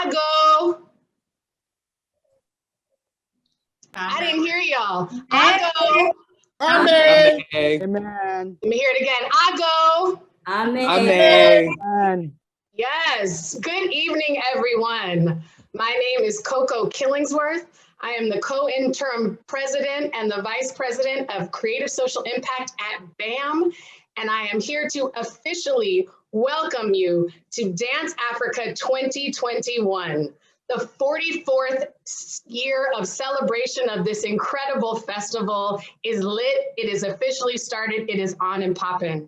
I go. I didn't hear y'all. I go. Amen. Amen. Let me hear it again. I go. Amen. Amen. Yes. Good evening, everyone. My name is Coco Killingsworth. I am the co-interim president and the vice president of Creative Social Impact at BAM. And I am here to officially welcome you to Dance Africa 2021, the 44th year of celebration of this incredible festival is lit. It is officially started. It is on and popping.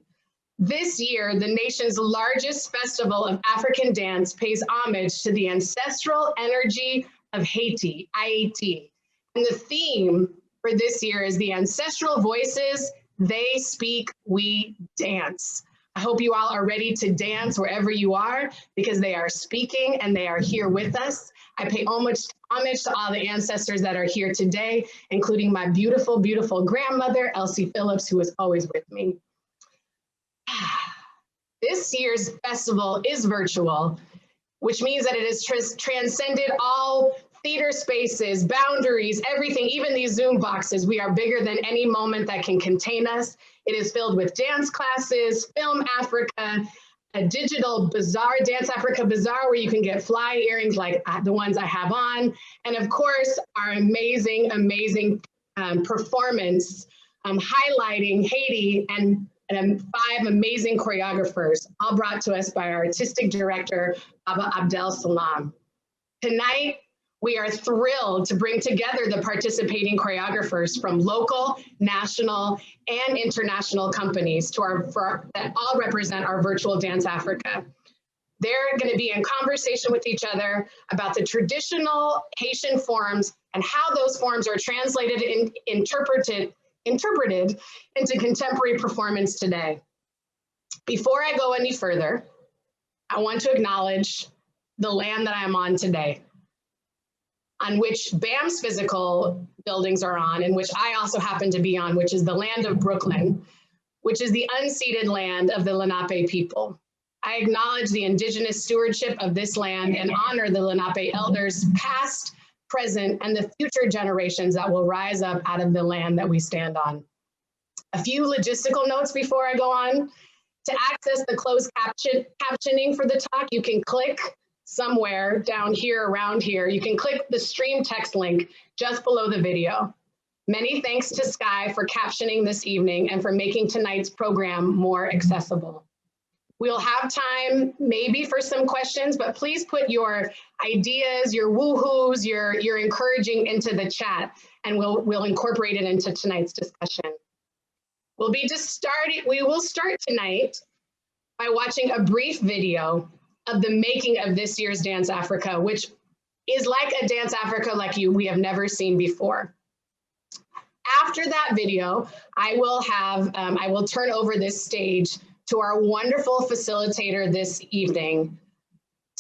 This year, the nation's largest festival of African dance pays homage to the ancestral energy of Haiti, IAT. And the theme for this year is the ancestral voices, they speak, we dance. I hope you all are ready to dance wherever you are because they are speaking and they are here with us. I pay homage to all the ancestors that are here today, including my beautiful, beautiful grandmother, Elsie Phillips, who is always with me. This year's festival is virtual, which means that it has transcended all theater spaces, boundaries, everything, even these Zoom boxes. We are bigger than any moment that can contain us. It is filled with dance classes, Film Africa, a digital bazaar, Dance Africa Bazaar, where you can get fly earrings like the ones I have on. And of course, our amazing, amazing performance highlighting Haiti and 5 amazing choreographers, all brought to us by our artistic director, Abdel Salaam. Tonight, we are thrilled to bring together the participating choreographers from local, national, and international companies that all represent our virtual Dance Africa. They're going to be in conversation with each other about the traditional Haitian forms and how those forms are translated and interpreted into contemporary performance today. Before I go any further, I want to acknowledge the land that I'm on today, on which BAM's physical buildings are on, and which I also happen to be on, which is the land of Brooklyn, which is the unceded land of the Lenape people. I acknowledge the indigenous stewardship of this land and honor the Lenape elders, past, present, and the future generations that will rise up out of the land that we stand on. A few logistical notes before I go on. To access the closed captioning for the talk, you can click somewhere down here, around here. You can click the stream text link just below the video. Many thanks to Sky for captioning this evening and for making tonight's program more accessible. We'll have time maybe for some questions, but please put your ideas, your woohoos, your encouraging into the chat, and we'll incorporate it into tonight's discussion. We will start tonight by watching a brief video of the making of this year's Dance Africa, which is like a Dance Africa like we have never seen before. After that video, I will turn over this stage to our wonderful facilitator this evening,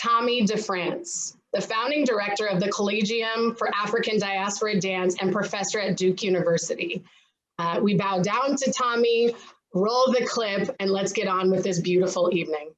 Tommy DeFrantz, the founding director of the Collegium for African Diaspora Dance and professor at Duke University. We bow down to Tommy, roll the clip, and let's get on with this beautiful evening.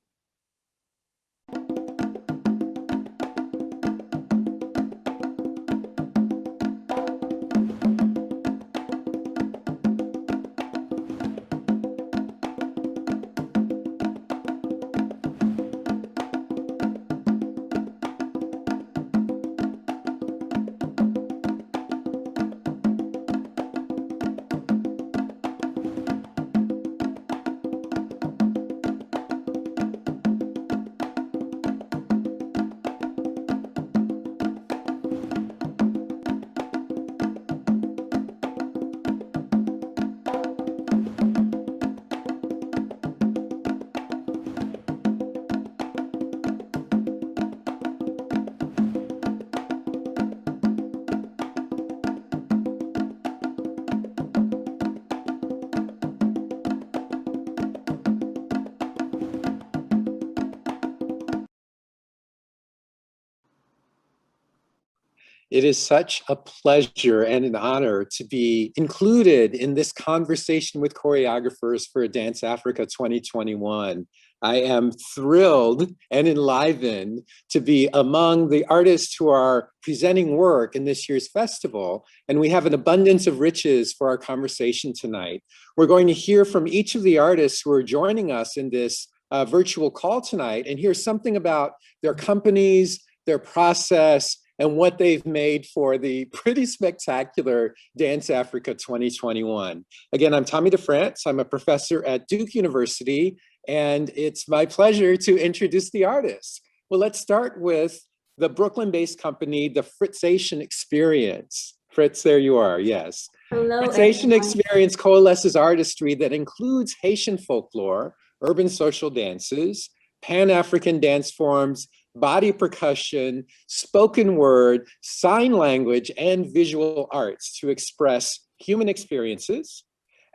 It is such a pleasure and an honor to be included in this conversation with choreographers for Dance Africa 2021. I am thrilled and enlivened to be among the artists who are presenting work in this year's festival. And we have an abundance of riches for our conversation tonight. We're going to hear from each of the artists who are joining us in this virtual call tonight and hear something about their companies, their process, and what they've made for the pretty spectacular Dance Africa 2021. Again, I'm Tommy DeFrantz. I'm a professor at Duke University, and it's my pleasure to introduce the artists. Well, let's start with the Brooklyn-based company, the Fritzation Experience. Fritz, there you are, yes. Hello, Fritzation everyone. Experience coalesces artistry that includes Haitian folklore, urban social dances, Pan-African dance forms, body percussion, spoken word, sign language, and visual arts to express human experiences,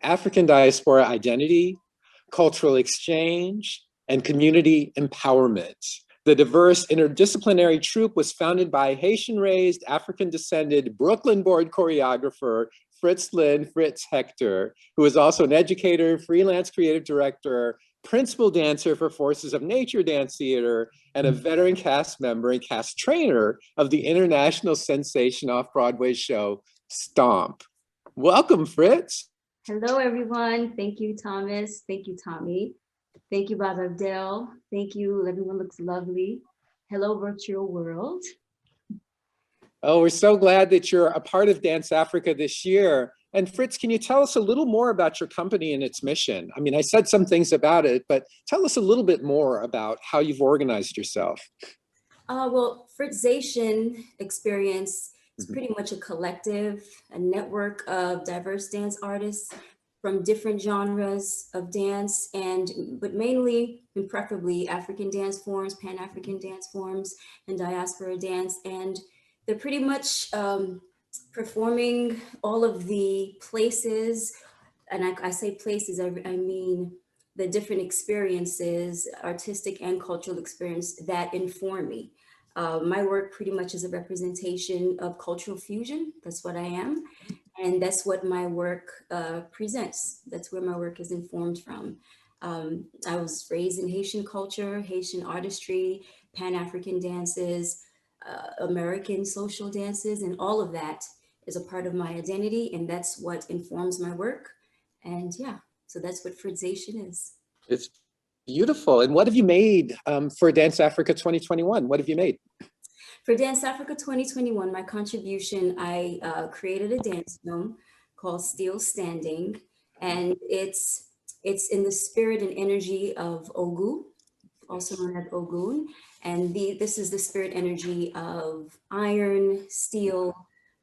African diaspora identity, cultural exchange, and community empowerment. The diverse interdisciplinary troupe was founded by Haitian-raised, African-descended, Brooklyn-born choreographer Fritzlyn Hector, who is also an educator, freelance creative director, principal dancer for Forces of Nature Dance Theatre, and a veteran cast member and cast trainer of the international sensation off-Broadway show, Stomp. Welcome, Fritz. Hello, everyone. Thank you, Thomas. Thank you, Tommy. Thank you, Bob Abdel. Thank you. Everyone looks lovely. Hello, virtual world. Oh, we're so glad that you're a part of Dance Africa this year. And Fritz, can you tell us a little more about your company and its mission? I mean, I said some things about it, but tell us a little bit more about how you've organized yourself. Well, Fritzation Experience is pretty much a collective, a network of diverse dance artists from different genres of dance, but mainly and preferably African dance forms, Pan-African dance forms, and diaspora dance. And they're pretty much performing all of the places, and I say places, I mean the different experiences, artistic and cultural experience that inform me. My work pretty much is a representation of cultural fusion. That's what I am. And that's what my work presents. That's where my work is informed from. I was raised in Haitian culture, Haitian artistry, Pan-African dances, American social dances, and all of that is a part of my identity, and that's what informs my work. And yeah, so that's what Fritzation is. It's beautiful. And what have you made for Dance Africa 2021? What have you made? For Dance Africa 2021, my contribution, I created a dance film called Still Standing, and it's in the spirit and energy of Ogu, also known as Ogun. And this is the spirit energy of iron, steel,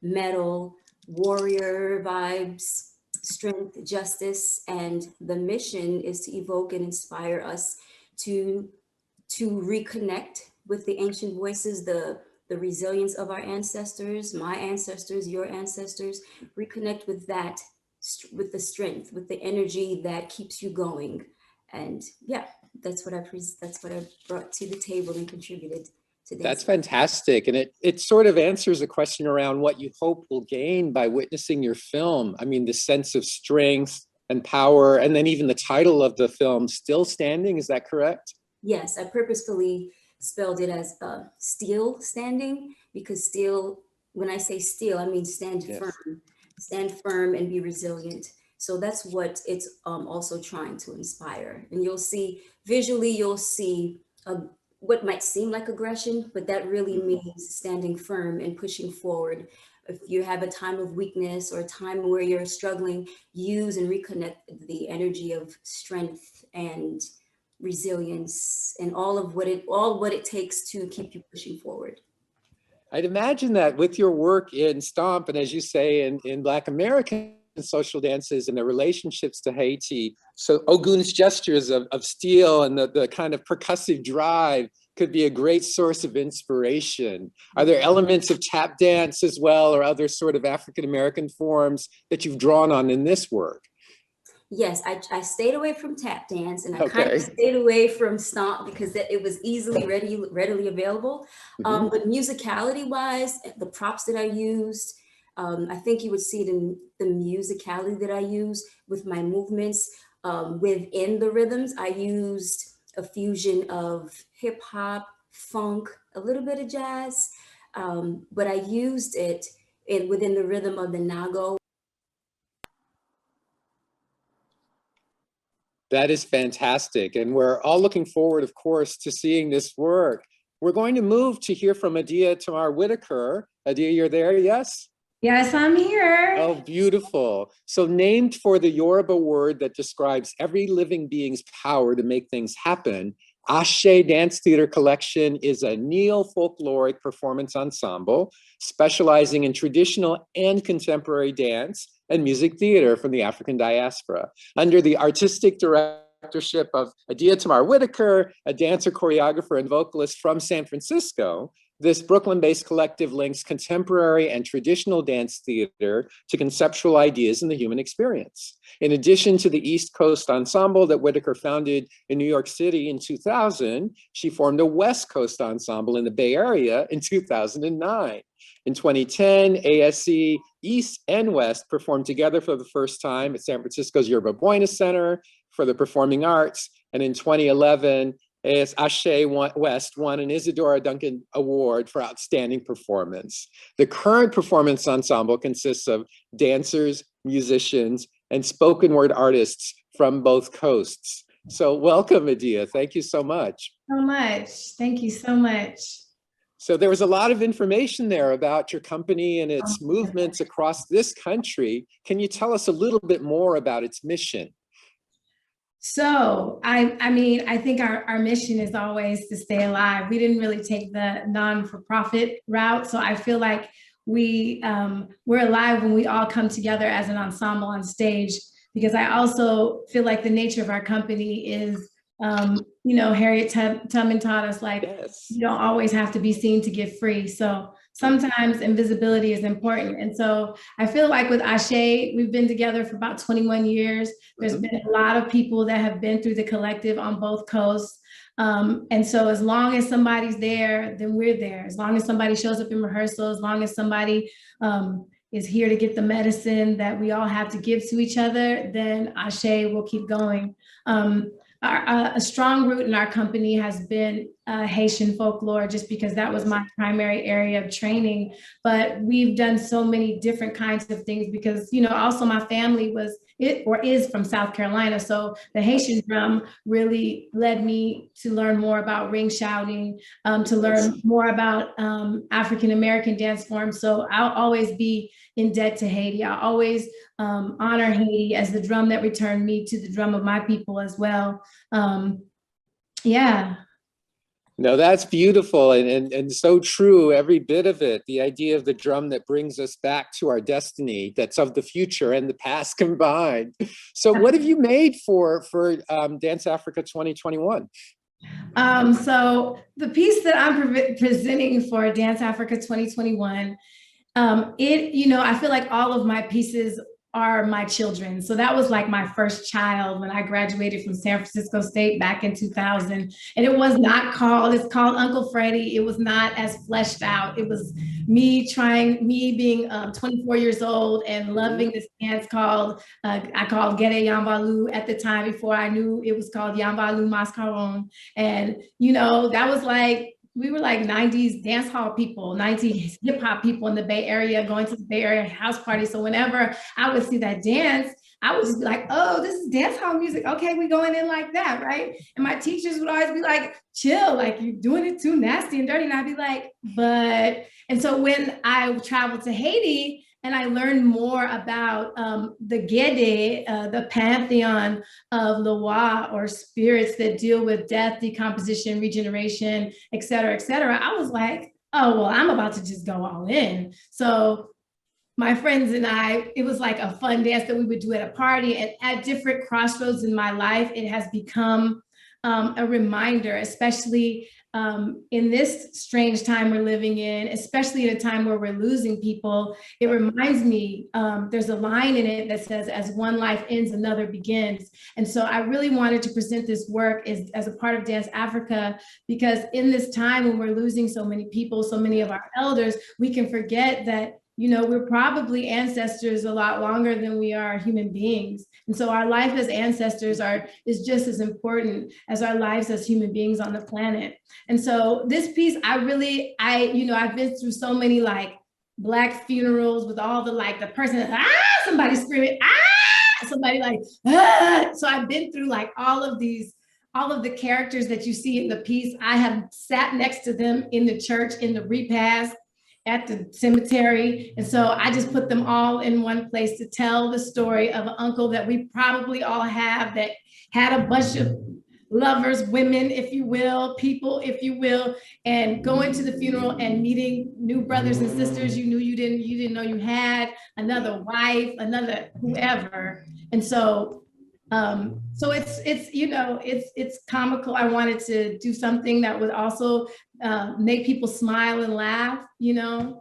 metal, warrior vibes, strength, justice. And the mission is to evoke and inspire us to reconnect with the ancient voices, the resilience of our ancestors, my ancestors, your ancestors, reconnect with that, with the strength, with the energy that keeps you going. And yeah, that's what I brought to the table and contributed to this. That's fantastic. And it sort of answers a question around what you hope will gain by witnessing your film. I mean, the sense of strength and power, and then even the title of the film, Still Standing, is that correct? Yes, I purposefully spelled it as still standing, because still, when I say still, I mean stand firm and be resilient. So that's what it's also trying to inspire. And you'll see, visually, you'll see what might seem like aggression, but that really means standing firm and pushing forward. If you have a time of weakness or a time where you're struggling, use and reconnect the energy of strength and resilience and all what it takes to keep you pushing forward. I'd imagine that with your work in Stomp, and as you say, in Black American social dances and their relationships to Haiti, so Ogun's gestures of steel and the kind of percussive drive could be a great source of inspiration. Are there elements of tap dance as well, or other sort of African-American forms that you've drawn on in this work? Yes, I stayed away from tap dance, and I kind of stayed away from Stomp because it was easily readily available. But musicality wise, the props that I used, I think you would see it in the musicality that I use with my movements within the rhythms. I used a fusion of hip hop, funk, a little bit of jazz, but I used it within the rhythm of the nago. That is fantastic. And we're all looking forward, of course, to seeing this work. We're going to move to hear from Adia Tamar Whitaker. Adia, you're there, yes? Yes, I'm here. Oh, beautiful. So named for the Yoruba word that describes every living being's power to make things happen, Àṣẹ Dance Theatre Collection is a neo-folkloric performance ensemble specializing in traditional and contemporary dance and music theater from the African diaspora. Under the artistic directorship of Adia Tamar Whitaker, a dancer, choreographer, and vocalist from San Francisco, this Brooklyn-based collective links contemporary and traditional dance theater to conceptual ideas in the human experience. In addition to the East Coast ensemble that Whitaker founded in New York City in 2000, she formed a West Coast ensemble in the Bay Area in 2009. In 2010, ASC East and West performed together for the first time at San Francisco's Yerba Buena Center for the Performing Arts. And in 2011, Àṣẹ West won an Isadora Duncan Award for Outstanding Performance. The current performance ensemble consists of dancers, musicians, and spoken word artists from both coasts. So welcome, Adia. Thank you so much. Thank you so much. So there was a lot of information there about your company and its movements across this country. Can you tell us a little bit more about its mission? So, I mean, I think our mission is always to stay alive. We didn't really take the non-for-profit route. So I feel like we're alive when we all come together as an ensemble on stage, because I also feel like the nature of our company is, you know, Harriet Tubman taught us, like, yes, you don't always have to be seen to give free. So sometimes invisibility is important. And so I feel like with Àṣẹ, we've been together for about 21 years. There's been a lot of people that have been through the collective on both coasts. And so as long as somebody's there, then we're there. As long as somebody shows up in rehearsal, as long as somebody is here to get the medicine that we all have to give to each other, then Àṣẹ will keep going. A strong root in our company has been Haitian folklore, just because that was my primary area of training. But we've done so many different kinds of things because, you know, also my family is from South Carolina. So the Haitian drum really led me to learn more about ring shouting, to learn more about African-American dance forms. So I'll always be in debt to Haiti. I always honor Haiti as the drum that returned me to the drum of my people as well. Yeah. No, that's beautiful and so true, every bit of it. The idea of the drum that brings us back to our destiny, that's of the future and the past combined. So what have you made for Dance Africa 2021? So the piece that I'm presenting for Dance Africa 2021, you know, I feel like all of my pieces are my children. So that was like my first child when I graduated from San Francisco State back in 2000. And it was not called, it's called Uncle Freddie. It was not as fleshed out. It was me being 24 years old and loving this dance called, I called Gede Yambalu at the time, before I knew it was called Yambalu Mascaron. And, you know, that was like, we were like 90s dance hall people, 90s hip hop people in the Bay Area, going to the Bay Area house party. So whenever I would see that dance, I would just be like, oh, this is dance hall music. Okay, we going in like that, right? And my teachers would always be like, chill, like you're doing it too nasty and dirty. And I'd be like, but, and so when I traveled to Haiti, and I learned more about the Gede, the pantheon of Loa, or spirits that deal with death, decomposition, regeneration, et cetera, I was like, oh, well, I'm about to just go all in. So my friends and I, it was like a fun dance that we would do at a party. And at different crossroads in my life, it has become a reminder, especially in this strange time we're living in, especially at a time where we're losing people. It reminds me, there's a line in it that says, as one life ends, another begins. And so I really wanted to present this work as a part of Dance Africa, because in this time when we're losing so many people, so many of our elders, we can forget that, you know, we're probably ancestors a lot longer than we are human beings. And so our life as ancestors is just as important as our lives as human beings on the planet. And so this piece, I've been through so many like Black funerals with all the like the person, somebody screaming, somebody like, So I've been through like all of the characters that you see in the piece. I have sat next to them in the church, in the repast, at the cemetery. And so I just put them all in one place to tell the story of an uncle that we probably all have, that had a bunch of lovers, women, if you will, people, if you will, and going to the funeral and meeting new brothers and sisters you didn't know you had, another wife, another whoever. And so it's comical. I wanted to do something that would also make people smile and laugh, yeah.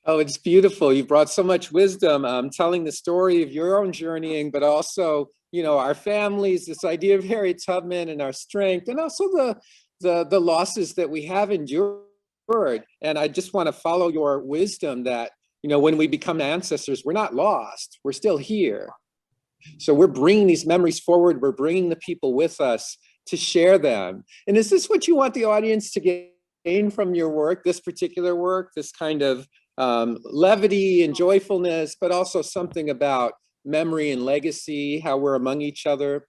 Oh, it's beautiful. You brought so much wisdom, telling the story of your own journeying, but also, our families, this idea of Harriet Tubman and our strength, and also the losses that we have endured. And I just want to follow your wisdom that, when we become ancestors, we're not lost, we're still here. So we're bringing these memories forward. We're bringing the people with us to share them. And is this what you want the audience to gain from your work, this particular work, this kind of levity and joyfulness, but also something about memory and legacy, how we're among each other?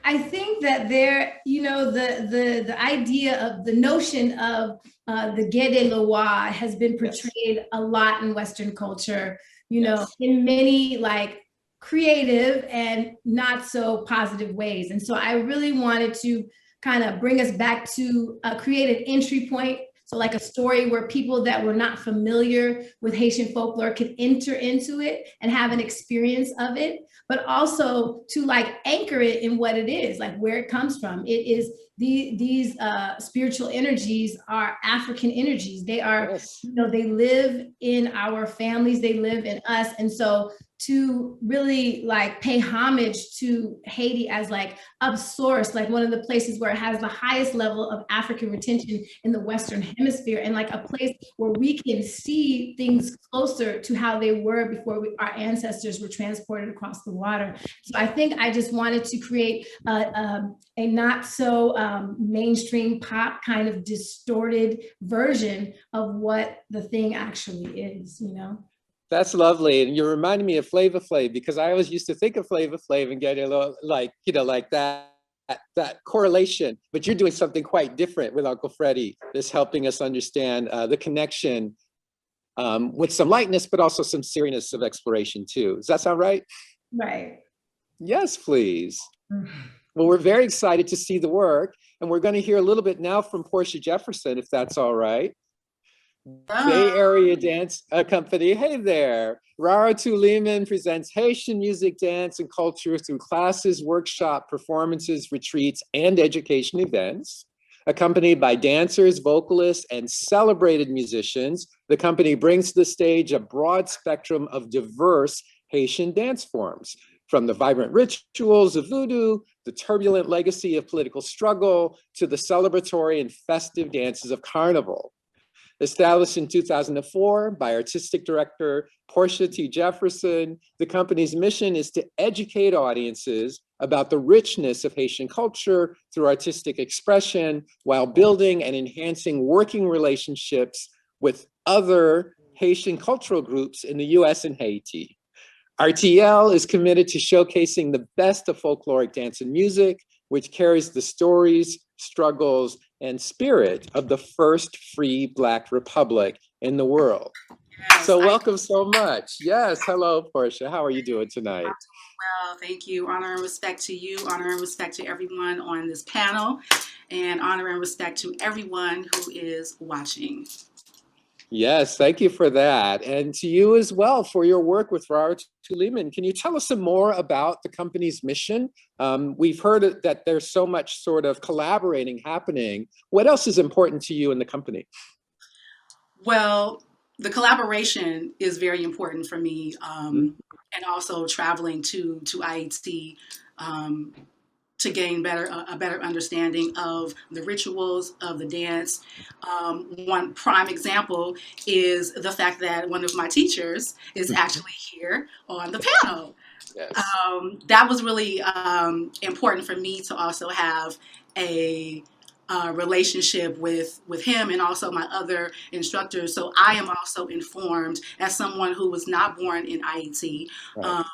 I think that the idea of the notion of the Gede Loa has been portrayed a lot in Western culture, in many like creative and not so positive ways. And so I really wanted to kind of bring us back to create an entry point. So like a story where people that were not familiar with Haitian folklore could enter into it and have an experience of it, but also to like anchor it in what it is, like where it comes from. It is these spiritual energies are African energies. They are, Yes. They live in our families, they live in us. And so to really like pay homage to Haiti as like a source, like one of the places where it has the highest level of African retention in the Western Hemisphere, and like a place where we can see things closer to how they were before our ancestors were transported across the water. So I think I just wanted to create a not so mainstream pop kind of distorted version of what the thing actually is, That's lovely. And you're reminding me of Flava Flav, because I always used to think of Flava Flav and get a little like that correlation, but you're doing something quite different with Uncle Freddie, this helping us understand the connection with some lightness, but also some seriousness of exploration too. Does that sound right? Right. Yes, please. Well, we're very excited to see the work, and we're going to hear a little bit now from Portsha Jefferson, if that's all right. Bay Area Dance Company. Hey there. Rara Tou Limen presents Haitian music, dance, and culture through classes, workshop, performances, retreats, and education events. Accompanied by dancers, vocalists, and celebrated musicians, the company brings to the stage a broad spectrum of diverse Haitian dance forms, from the vibrant rituals of voodoo, the turbulent legacy of political struggle, to the celebratory and festive dances of carnival. Established in 2004 by Artistic Director Portsha T. Jefferson, the company's mission is to educate audiences about the richness of Haitian culture through artistic expression, while building and enhancing working relationships with other Haitian cultural groups in the US and Haiti. RTL is committed to showcasing the best of folkloric dance and music, which carries the stories, struggles, and spirit of the first free Black republic in the world. Yes, so welcome so much. Yes, hello, Portsha. How are you doing tonight? Well, thank you. Honor and respect to you. Honor and respect to everyone on this panel. And honor and respect to everyone who is watching. Yes, thank you for that. And to you as well for your work with Rara Tou Limen. Can you tell us some more about the company's mission? We've heard that there's so much sort of collaborating happening. What else is important to you in the company? Well, the collaboration is very important for me, and also traveling to Haiti to gain a better understanding of the rituals of the dance. One prime example is the fact that one of my teachers is actually here on the panel. Yes. That was really important for me to also have a relationship with him and also my other instructors. So I am also informed as someone who was not born in Haiti. Right.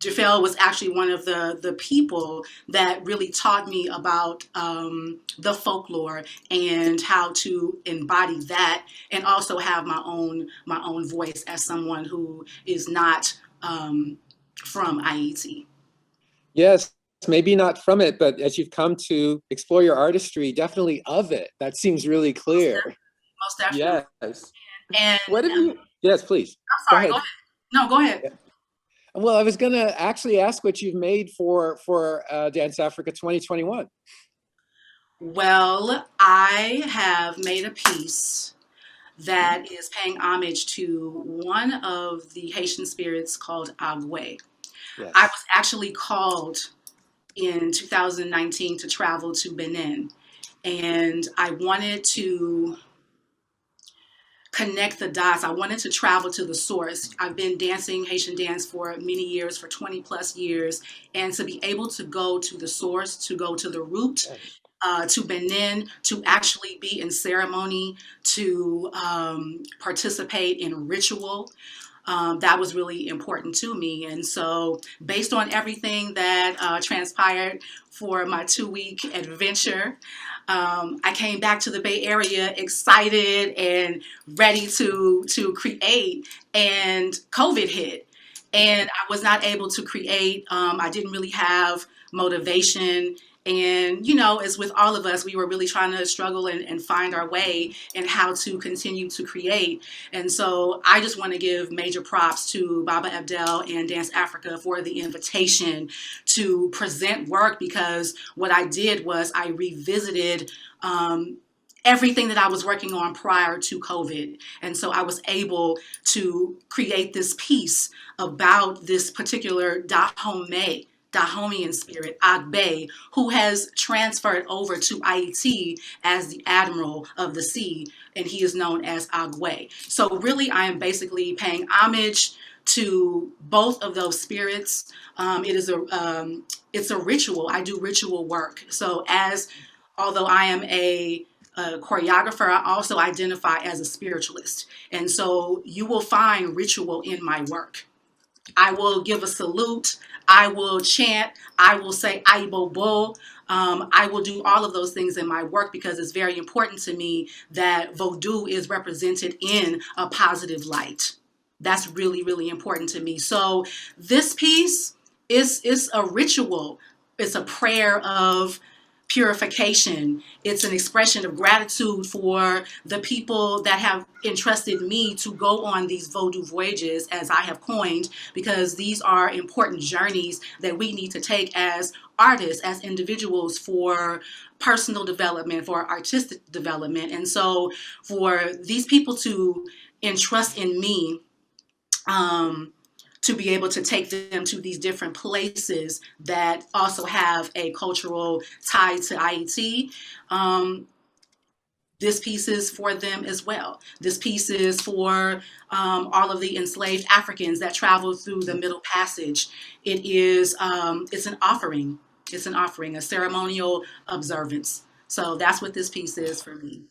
Dieufel was actually one of the people that really taught me about the folklore and how to embody that, and also have my own voice as someone who is not from Haiti. Yes, maybe not from it, but as you've come to explore your artistry, definitely of it. That seems really clear. Most definitely. Yes. And what have you? Yes, please. I'm sorry. Go ahead. No, go ahead. Yeah. Well, I was going to actually ask what you've made for Dance Africa 2021. Well, I have made a piece that is paying homage to one of the Haitian spirits called Agwe. Yes. I was actually called in 2019 to travel to Benin, and I wanted to connect the dots. I wanted to travel to the source. I've been dancing Haitian dance for many years, for 20 plus years, and to be able to go to the source, to go to the root, to Benin, to actually be in ceremony, to participate in ritual, that was really important to me. And so based on everything that transpired for my 2-week adventure, I came back to the Bay Area excited and ready to create, and COVID hit. And I was not able to create. I didn't really have motivation. And, you know, as with all of us, we were really trying to struggle and find our way and how to continue to create. And so I just want to give major props to Baba Abdel and Dance Africa for the invitation to present work, because what I did was I revisited everything that I was working on prior to COVID. And so I was able to create this piece about this particular Dahomian spirit, Agbe, who has transferred over to Haiti as the Admiral of the Sea, and he is known as Agwe. So really, I am basically paying homage to both of those spirits. It's a ritual. I do ritual work. So although I am a choreographer, I also identify as a spiritualist. And so you will find ritual in my work. I will give a salute. I will chant. I will say Aibobo. I will do all of those things in my work because it's very important to me that Vodou is represented in a positive light. That's really, really important to me. So this piece is a ritual. It's a prayer of purification. It's an expression of gratitude for the people that have entrusted me to go on these Vodou voyages, as I have coined, because these are important journeys that we need to take as artists, as individuals, for personal development, for artistic development. And so for these people to entrust in me, to be able to take them to these different places that also have a cultural tie to Haiti. This piece is for them as well. This piece is for all of the enslaved Africans that traveled through the Middle Passage. It's an offering. It's an offering, a ceremonial observance. So that's what this piece is for me.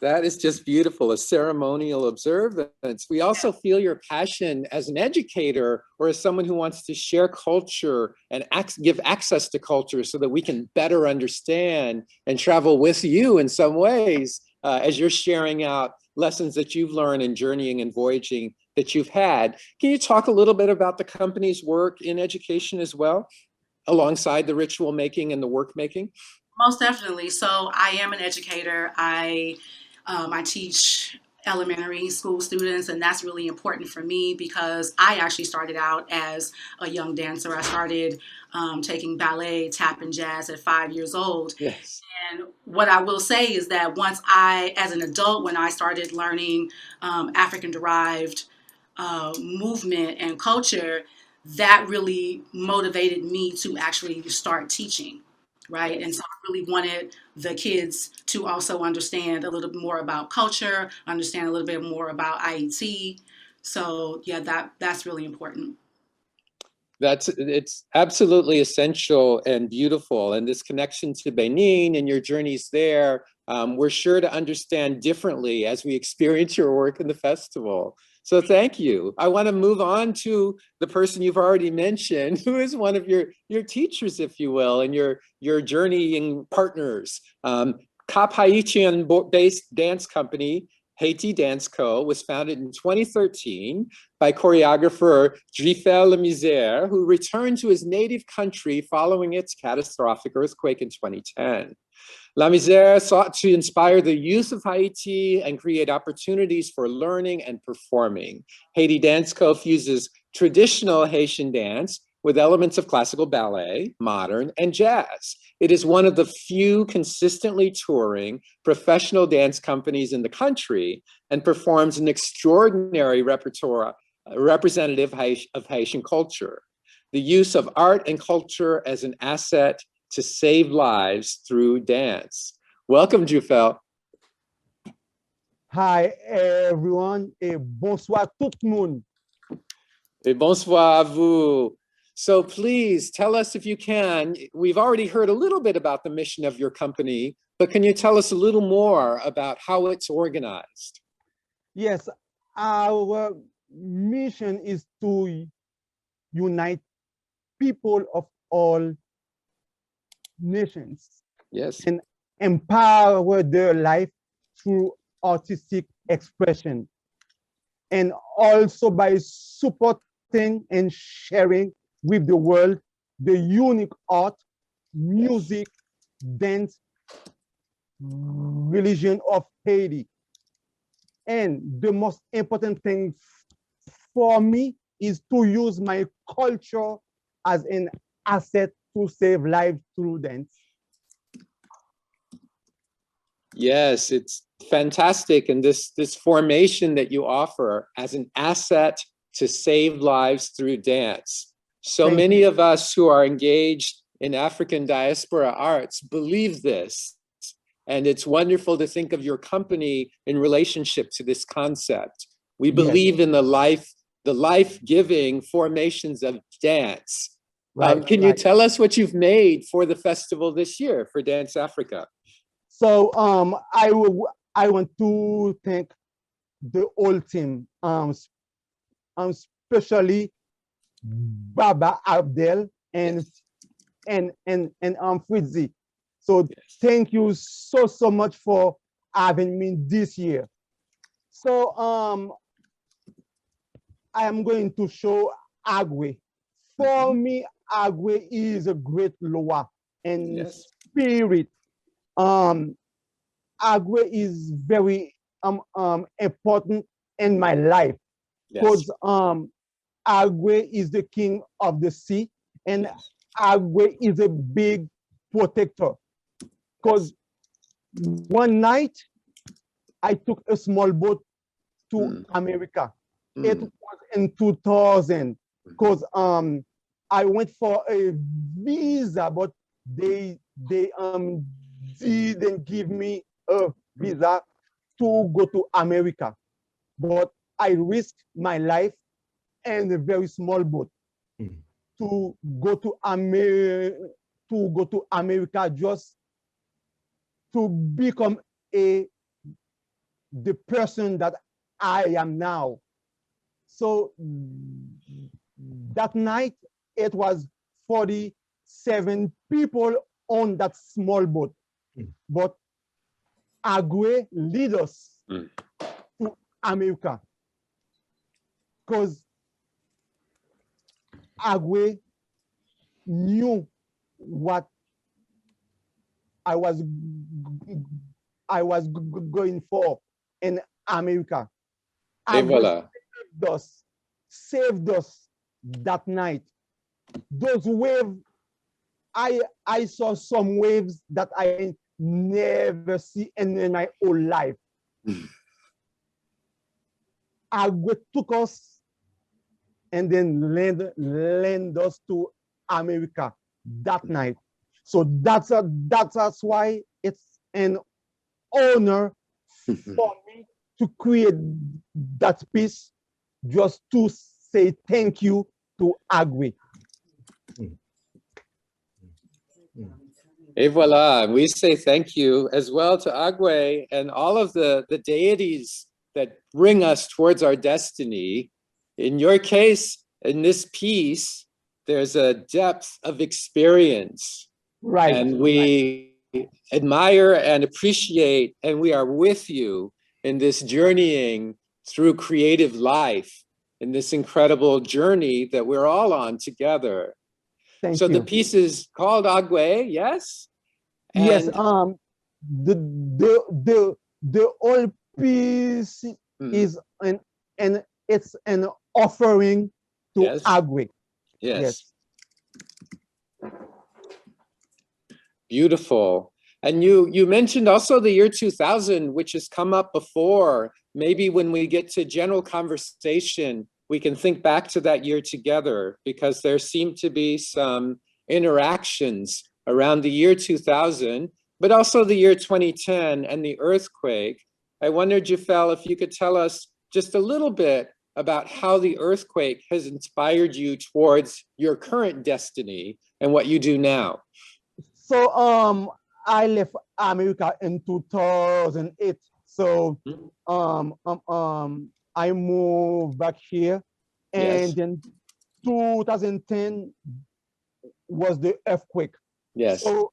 That is just beautiful, a ceremonial observance. We also feel your passion as an educator or as someone who wants to share culture and give access to culture so that we can better understand and travel with you in some ways as you're sharing out lessons that you've learned in journeying and voyaging that you've had. Can you talk a little bit about the company's work in education as well, alongside the ritual making and the work making? Most definitely. So I am an educator. I teach elementary school students, and that's really important for me because I actually started out as a young dancer. I started taking ballet, tap, and jazz at 5 years old. Yes. And what I will say is that once as an adult, when I started learning African-derived movement and culture, that really motivated me to actually start teaching, right? And so I really wanted the kids to also understand a little bit more about culture, understand a little bit more about IET. So yeah, that's really important. It's absolutely essential and beautiful. And this connection to Benin and your journeys there, we're sure to understand differently as we experience your work in the festival. So thank you. I want to move on to the person you've already mentioned, who is one of your teachers, if you will, and your journeying partners. Cap Haitian-based dance company, HaitiDansco, was founded in 2013 by choreographer Dieufel Lamisere, who returned to his native country following its catastrophic earthquake in 2010. Lamisere sought to inspire the youth of Haiti and create opportunities for learning and performing. HaitiDansco fuses traditional Haitian dance with elements of classical ballet, modern, and jazz. It is one of the few consistently touring professional dance companies in the country and performs an extraordinary repertoire representative of Haitian culture. The use of art and culture as an asset to save lives through dance. Welcome, Dieufel. Hi, everyone, et bonsoir tout le monde. Et bonsoir à vous. So please tell us if you can, we've already heard a little bit about the mission of your company, but can you tell us a little more about how it's organized? Yes, our mission is to unite people of all nations. Yes. And empower their life through artistic expression. And also by supporting and sharing with the world the unique art, music, dance, religion of Haiti. And the most important thing for me is to use my culture as an asset to save lives through dance. Yes, it's fantastic. And this formation that you offer as an asset to save lives through dance. So many of us who are engaged in African diaspora arts believe this. And it's wonderful to think of your company in relationship to this concept. We believe in the life-giving formations of dance. Can you tell us what you've made for the festival this year for Dance Africa? So I want to thank the whole team, especially Baba Abdel and Fritzy. So thank you so much for having me this year. So I am going to show Agwe. For me, Agwe is a great loa and spirit. Agwe is very important in my life because Agwe is the king of the sea and Agwe is a big protector. Because one night I took a small boat to America. It was in 2000 because I went for a visa, but they didn't give me a visa to go to America. But I risked my life in a very small boat to go to America just to become the person that I am now. So that night, it was 47 people on that small boat. But Agwe lead us to America because Agwe knew what I was going for in America. Agwe saved us that night. Those waves, I saw some waves that I never see in my whole life. Agwe took us and then land us to America that night. So that's why it's an honor for me to create that piece, just to say thank you to Agwe. Et voila, we say thank you as well to Agwe and all of the deities that bring us towards our destiny. In your case, in this piece, there's a depth of experience. Right. And we admire and appreciate, and we are with you in this journeying through creative life, in this incredible journey that we're all on together. Thank you. The piece is called Agwe, yes? And yes, the whole piece is it's an offering to Agwe. Yes. Beautiful. And you mentioned also the year 2000, which has come up before. Maybe when we get to general conversation, we can think back to that year together, because there seem to be some interactions around the year 2000, but also the year 2010 and the earthquake. I wonder, Dieufel, if you could tell us just a little bit about how the earthquake has inspired you towards your current destiny and what you do now. So I left America in 2008. So I moved back here, and then 2010 was the earthquake. Yes. So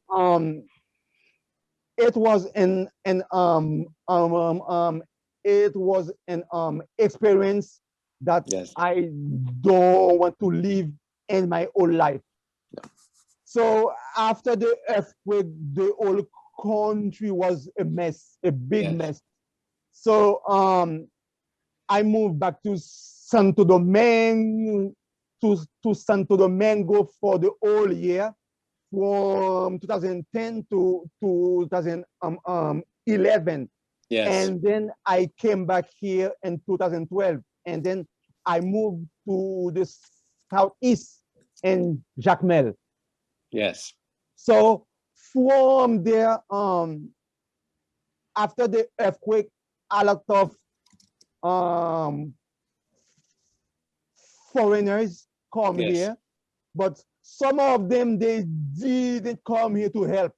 it was an experience that I don't want to live in my whole life. So after the earthquake, the whole country was a mess, a big mess. So I moved back to Santo Domingo, Santo Domingo for the whole year, from 2010 to 2011. And then I came back here in 2012, and then I moved to the southeast in Jacmel. Yes. So from there, after the earthquake, a lot of foreigners come here, but some of them, they didn't come here to help.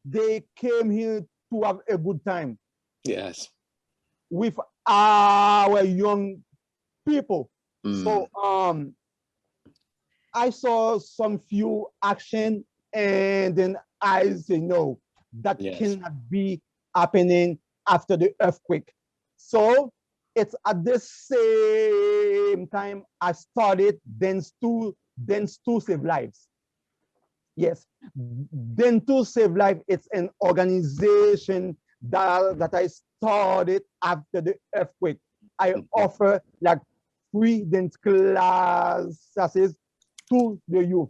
They came here to have a good time. Yes. With our young people. So I saw some few action, and then I say, no, that cannot be happening after the earthquake. So it's at the same time I started Dance to Save Lives. Yes, Dance to Save Life, it's an organization that I started after the earthquake. I offer like free dance classes to the youth.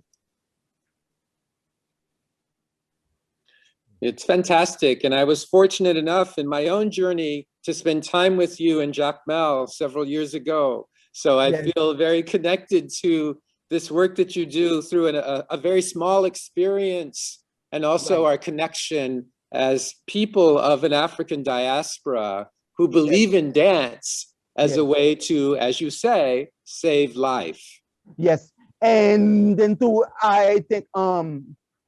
It's fantastic. And I was fortunate enough in my own journey to spend time with you in Jacmel several years ago. So I feel very connected to this work that you do through a very small experience, and also our connection as people of an African diaspora who believe in dance as a way to, as you say, save life. Yes, and then too, I think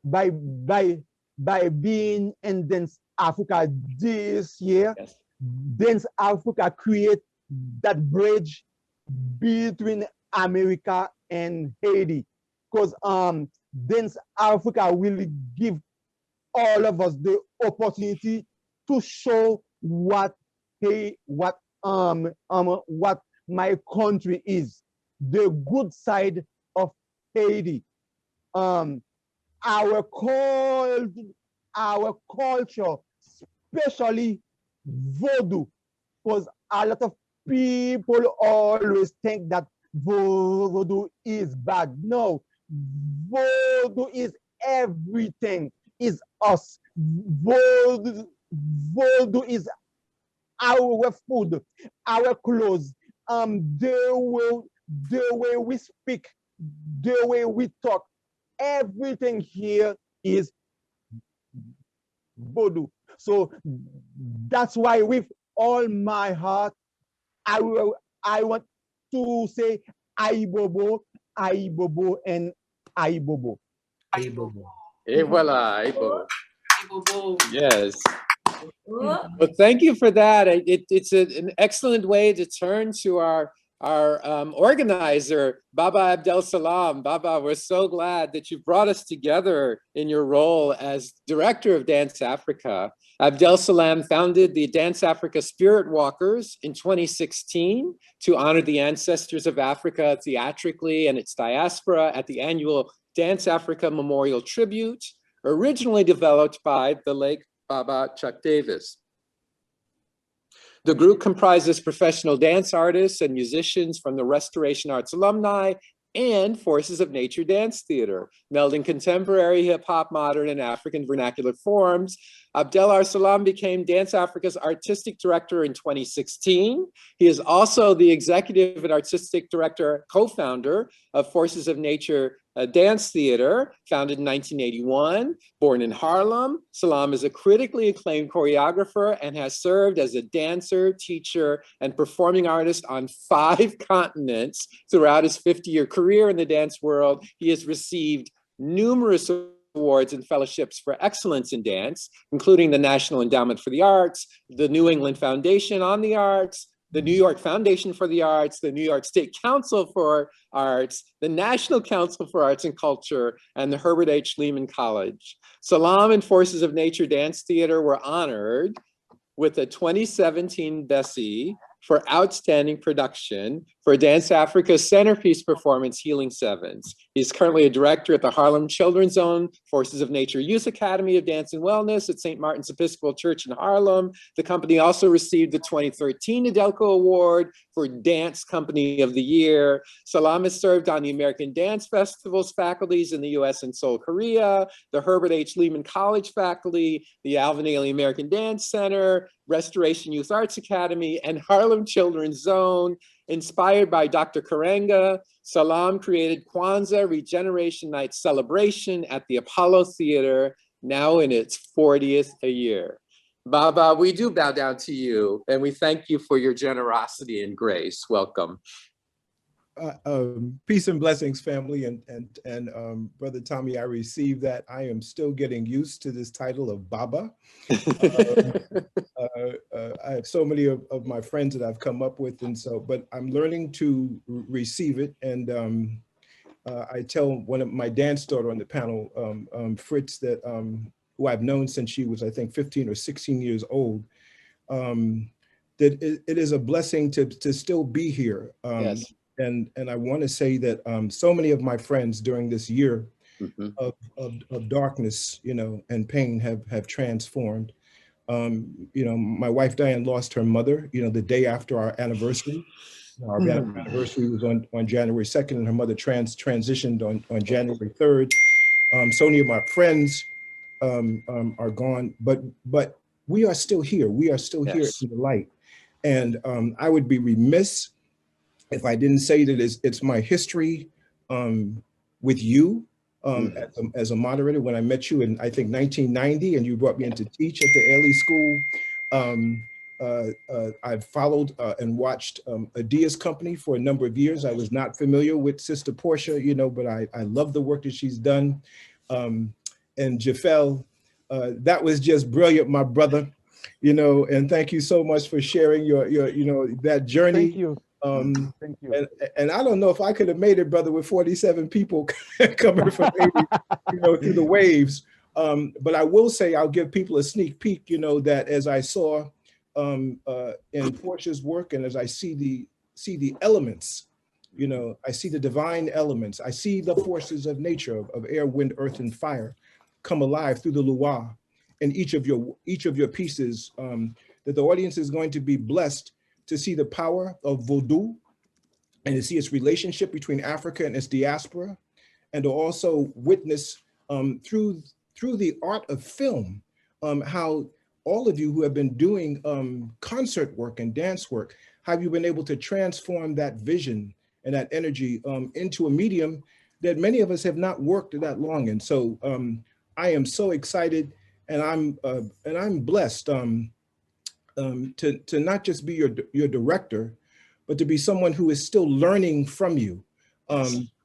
by being in Dance Africa this year, Dance Africa create that bridge between America and Haiti, because Dance Africa will give all of us the opportunity to show what my country is, the good side of Haiti. Our culture, especially Vodou, because a lot of people always think that Vodou is bad. No, Vodou is everything, is us. Vodou is our food, our clothes, the the way we speak, the way we talk, everything here is Vodou. So that's why with all my heart, I want to say Aibobo, Aibobo, and Aibobo. Aibobo. Et voilà, Aibobo. Aibobo. Yes. Oh, Well, thank you for that. It's an excellent way to turn to our organizer, Baba Abdel Salaam. Baba, we're so glad that you brought us together in your role as director of Dance Africa. Abdel Salaam founded the Dance Africa Spirit Walkers in 2016 to honor the ancestors of Africa theatrically and its diaspora at the annual Dance Africa Memorial Tribute, originally developed by the late Baba Chuck Davis. The group comprises professional dance artists and musicians from the Restoration Arts alumni and Forces of Nature Dance Theatre, melding contemporary hip hop, modern, and African vernacular forms. Abdel Salaam became Dance Africa's artistic director in 2016. He is also the executive and artistic director, co-founder of Forces of Nature Dance Theatre, founded in 1981. Born in Harlem, Salaam is a critically acclaimed choreographer and has served as a dancer, teacher, and performing artist on 5 continents throughout his 50-year career in the dance world. He has received numerous awards and fellowships for excellence in dance, including the National Endowment for the Arts, the New England Foundation on the Arts, the New York Foundation for the Arts, the New York State Council for Arts, the National Council for Arts and Culture, and the Herbert H. Lehman College. Salaam and Forces of Nature Dance Theatre were honored with a 2017 Bessie for outstanding production for Dance Africa's centerpiece performance, Healing Sevens. He's currently a director at the Harlem Children's Zone, Forces of Nature Youth Academy of Dance and Wellness at St. Martin's Episcopal Church in Harlem. The company also received the 2013 Adelco Award for Dance Company of the Year. Salaam has served on the American Dance Festival's faculties in the US and Seoul, Korea, the Herbert H. Lehman College faculty, the Alvin Ailey American Dance Center, Restoration Youth Arts Academy, and Harlem Children's Zone. Inspired by Dr. Karenga, Salaam created Kwanzaa Regeneration Night celebration at the Apollo Theater, now in its 40th year. Baba, we do bow down to you, and we thank you for your generosity and grace. Welcome. Peace and blessings, family, and Brother Tommy, I received that. I am still getting used to this title of Baba. I have so many of my friends that I've come up with, and so, but I'm learning to receive it. And I tell one of my dance daughter on the panel, Fritz, that who I've known since she was, I think, 15 or 16 years old, that it is a blessing to still be here. Yes. And I want to say that so many of my friends during this year of darkness, you know, and pain have transformed. You know, my wife Diane lost her mother, you know, the day after our anniversary. Our anniversary was on January 2nd, and her mother transitioned on January 3rd. So many of my friends are gone, but we are still here. We are still here in the light. And I would be remiss if I didn't say that it's my history with you as a moderator. When I met you in, I think, 1990, and you brought me in to teach at the Ailey School, I've followed and watched Adia's company for a number of years. I was not familiar with Sister Portsha, you know, but I love the work that she's done. And Dieufel, that was just brilliant, my brother, you know, and thank you so much for sharing your you know, that journey. Thank you. Thank you. And I don't know if I could have made it, brother, with 47 people coming from Haiti, you know, through the waves. But I will say, I'll give people a sneak peek, you know, that as I saw in Portia's work, and as I see the elements, you know, I see the divine elements. I see the forces of nature, of air, wind, earth, and fire come alive through the luau in each of your pieces, that the audience is going to be blessed to see the power of Vodou and to see its relationship between Africa and its diaspora, and to also witness through the art of film, how all of you who have been doing concert work and dance work, how you've been able to transform that vision and that energy into a medium that many of us have not worked that long in. So I am so excited, and I'm blessed to not just be your director, but to be someone who is still learning from you.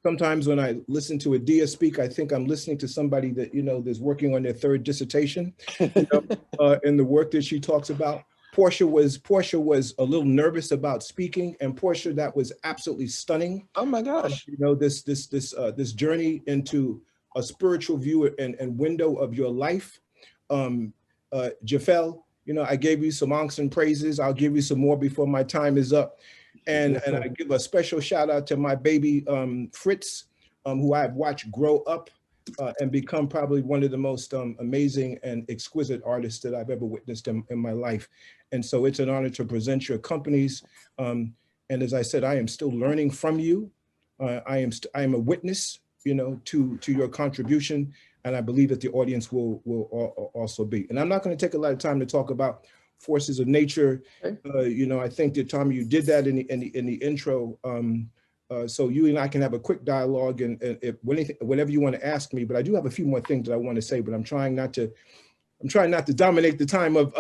Sometimes when I listen to Adia speak, I think I'm listening to somebody that, you know, that's working on their third dissertation, you know, in the work that she talks about. Portsha was a little nervous about speaking, and Portsha, that was absolutely stunning. Oh my gosh. You know, this journey into a spiritual view and window of your life. Jefferson, you know, I gave you some onks and praises. I'll give you some more before my time is up. And I give a special shout out to my baby, Fritz, who I've watched grow up and become probably one of the most amazing and exquisite artists that I've ever witnessed in my life. And so it's an honor to present your companies. And as I said, I am still learning from you. I am a witness, you know, to your contribution. And I believe that the audience will also be. And I'm not going to take a lot of time to talk about forces of nature. You know, I think that, Tommy, you did that in the intro. So you and I can have a quick dialogue, and whenever you want to ask me. But I do have a few more things that I want to say, but I'm trying not to dominate the time of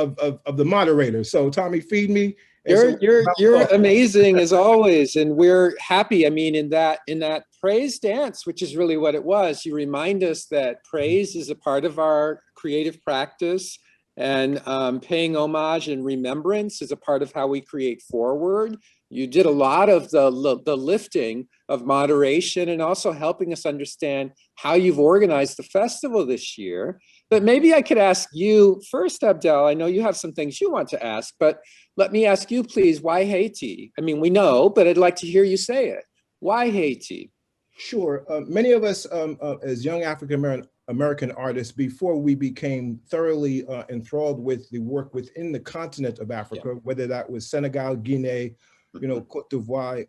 the moderator. So Tommy, feed me. You're amazing as always, and we're happy. I mean, in that praise dance, which is really what it was, you remind us that praise is a part of our creative practice, and paying homage and remembrance is a part of how we create forward. You did a lot of the lifting of moderation, and also helping us understand how you've organized the festival this year. But maybe I could ask you first, Abdel. I know you have some things you want to ask, but let me ask you, please, why Haiti? I mean, we know, but I'd like to hear you say it. Why Haiti? Sure. Many of us as young African-American artists, before we became thoroughly enthralled with the work within the continent of Africa, whether that was Senegal, Guinea, you know, Cote d'Ivoire,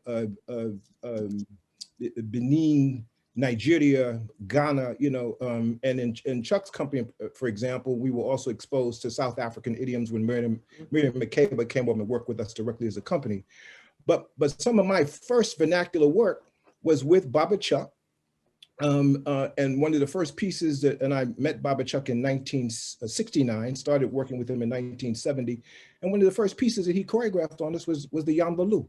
Benin, Nigeria, Ghana, you know, and in Chuck's company, for example, we were also exposed to South African idioms when Miriam Makeba came over and worked with us directly as a company. But some of my first vernacular work was with Baba Chuck. And one of the first pieces and I met Baba Chuck in 1969, started working with him in 1970. And one of the first pieces that he choreographed on us was the Yambalu.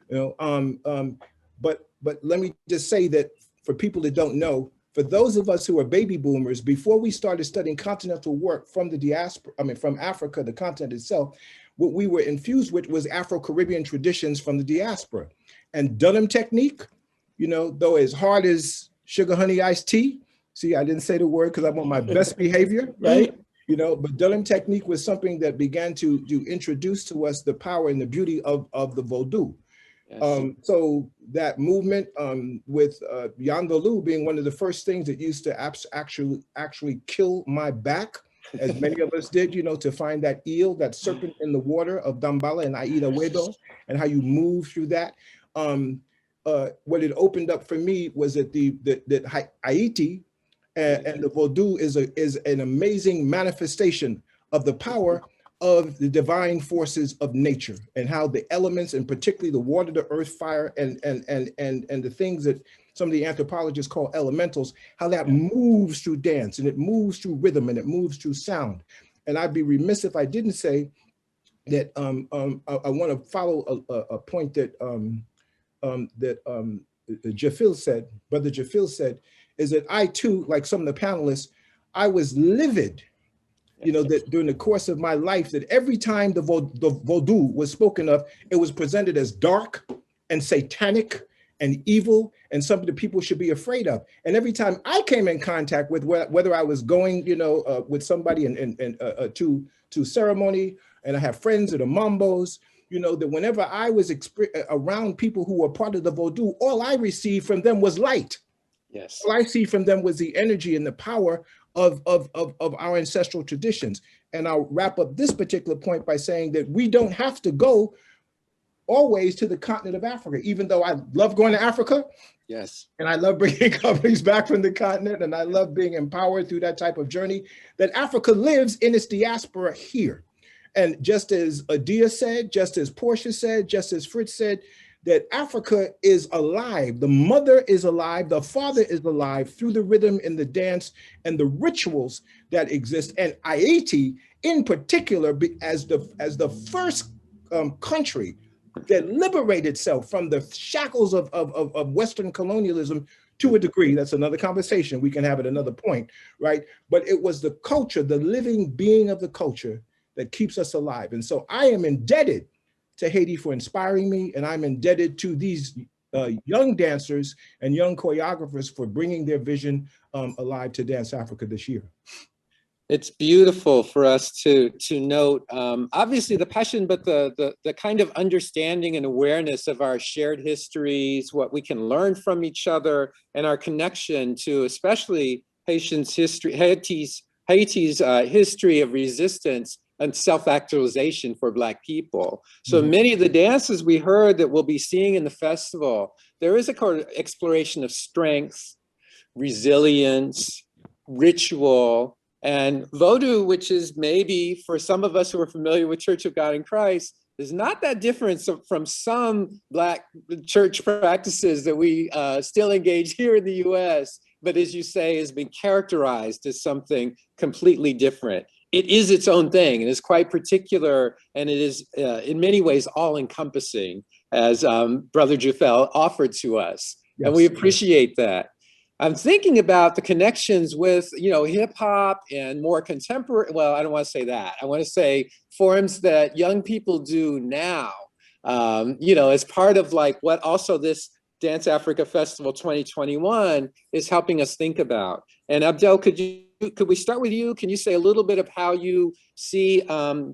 You know, but let me just say that for people that don't know, for those of us who are baby boomers, before we started studying continental work from the diaspora, I mean, from Africa, the continent itself, what we were infused with was Afro-Caribbean traditions from the diaspora. And Dunham technique, you know, though as hard as sugar, honey, iced tea. See, I didn't say the word because I'm on my best behavior, right? You know, but Dunham technique was something that began to introduce to us the power and the beauty of the Vodou. Yes. So that movement with Yandalou being one of the first things that used to actually kill my back, as many of us did, you know, to find that eel, that serpent in the water of Dambala and Aida Wedo, and how you move through that. What it opened up for me was that that Haiti and the Vodou is an amazing manifestation of the power of the divine forces of nature, and how the elements, and particularly the water, the earth, fire, and the things that some of the anthropologists call elementals, how that moves through dance, and it moves through rhythm, and it moves through sound. And I'd be remiss if I didn't say that I want to follow a point that Jefferson said, Brother Jefferson said, is that I too, like some of the panelists, I was livid, you know, that during the course of my life, that every time the Vodou was spoken of, it was presented as dark and satanic and evil and something that people should be afraid of. And every time I came in contact with, whether I was going, you know, with somebody to ceremony, and I have friends that are Mambos, you know, that whenever I was around people who were part of the Vodou, all I received from them was light. Yes. All I see from them was the energy and the power of our ancestral traditions. And I'll wrap up this particular point by saying that we don't have to go always to the continent of Africa, even though I love going to Africa. Yes. And I love bringing companies back from the continent, and I love being empowered through that type of journey, that Africa lives in its diaspora here. And just as Adia said, just as Portsha said, just as Fritz said, that Africa is alive. The mother is alive, the father is alive through the rhythm and the dance and the rituals that exist. And Haiti in particular, as the first country that liberated itself from the shackles of Western colonialism to a degree. That's another conversation we can have at another point, right? But it was the culture, the living being of the culture that keeps us alive. And so I am indebted to Haiti for inspiring me, and I'm indebted to these young dancers and young choreographers for bringing their vision alive to Dance Africa this year. It's beautiful for us to note, obviously the passion, but the kind of understanding and awareness of our shared histories, what we can learn from each other, and our connection to especially Haiti's history of resistance and self-actualization for Black people. So many of the dances we heard that we'll be seeing in the festival, there is a kind of exploration of strength, resilience, ritual, and Vodou, which is maybe for some of us who are familiar with Church of God in Christ, is not that different from some Black church practices that we still engage here in the US, but as you say, has been characterized as something completely different. It is its own thing and is quite particular, and it is in many ways all encompassing, as Brother Dieufel offered to us. Yes. And we appreciate that. I'm thinking about the connections with, hip hop and more contemporary, well, I don't want to say that. I want to say forms that young people do now, as part of like what also this Dance Africa Festival 2021 is helping us think about. And Abdel, could we start with you? Can you say a little bit of how you see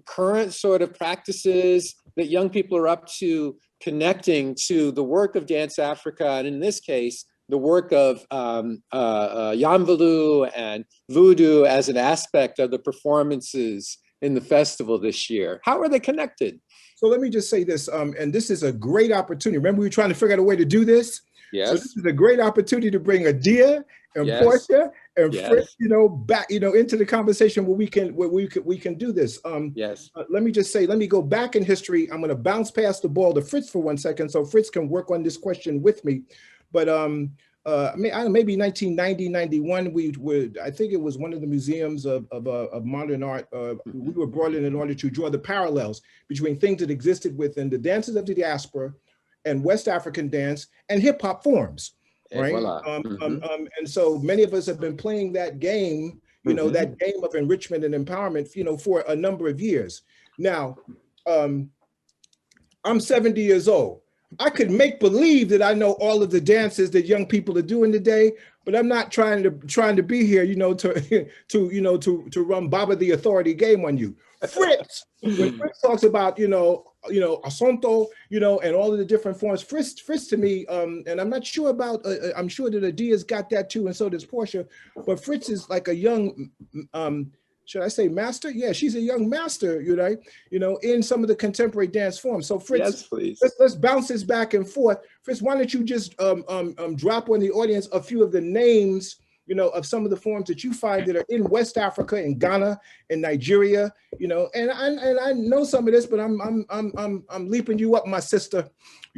current sort of practices that young people are up to connecting to the work of Dance Africa, and in this case, the work of Yanvalu and Voodoo as an aspect of the performances in the festival this year? How are they connected? So let me just say this, and this is a great opportunity. Remember, we were trying to figure out a way to do this? Yes. So this is a great opportunity to bring Adia and Yes. Portsha and Yes. Fritz, back, into the conversation where we can do this. Yes. Let me just say, let me go back in history. I'm going to bounce past the ball to Fritz for 1 second, so Fritz can work on this question with me. But maybe 1990, 91, I think it was one of the museums of modern art. We were brought in order to draw the parallels between things that existed within the dances of the diaspora and West African dance and hip hop forms, right? Voila. And so many of us have been playing that game, that game of enrichment and empowerment, for a number of years. Now, I'm 70 years old. I could make believe that I know all of the dances that young people are doing today, but I'm not trying to be here, to run Baba the Authority game on you. Fritz, when Fritz talks about, Asonto, and all of the different forms, Fritz to me, and I'm not sure about, I'm sure that Adia's got that too, and so does Portia, but Fritz is like a young, should I say master? Yeah, she's a young master, in some of the contemporary dance forms. So Fritz, yes, please. Let's bounce this back and forth. Fritz, why don't you just drop on the audience a few of the names, of some of the forms that you find that are in West Africa, in Ghana, in Nigeria, and I know some of this, but I'm leaping you up, my sister.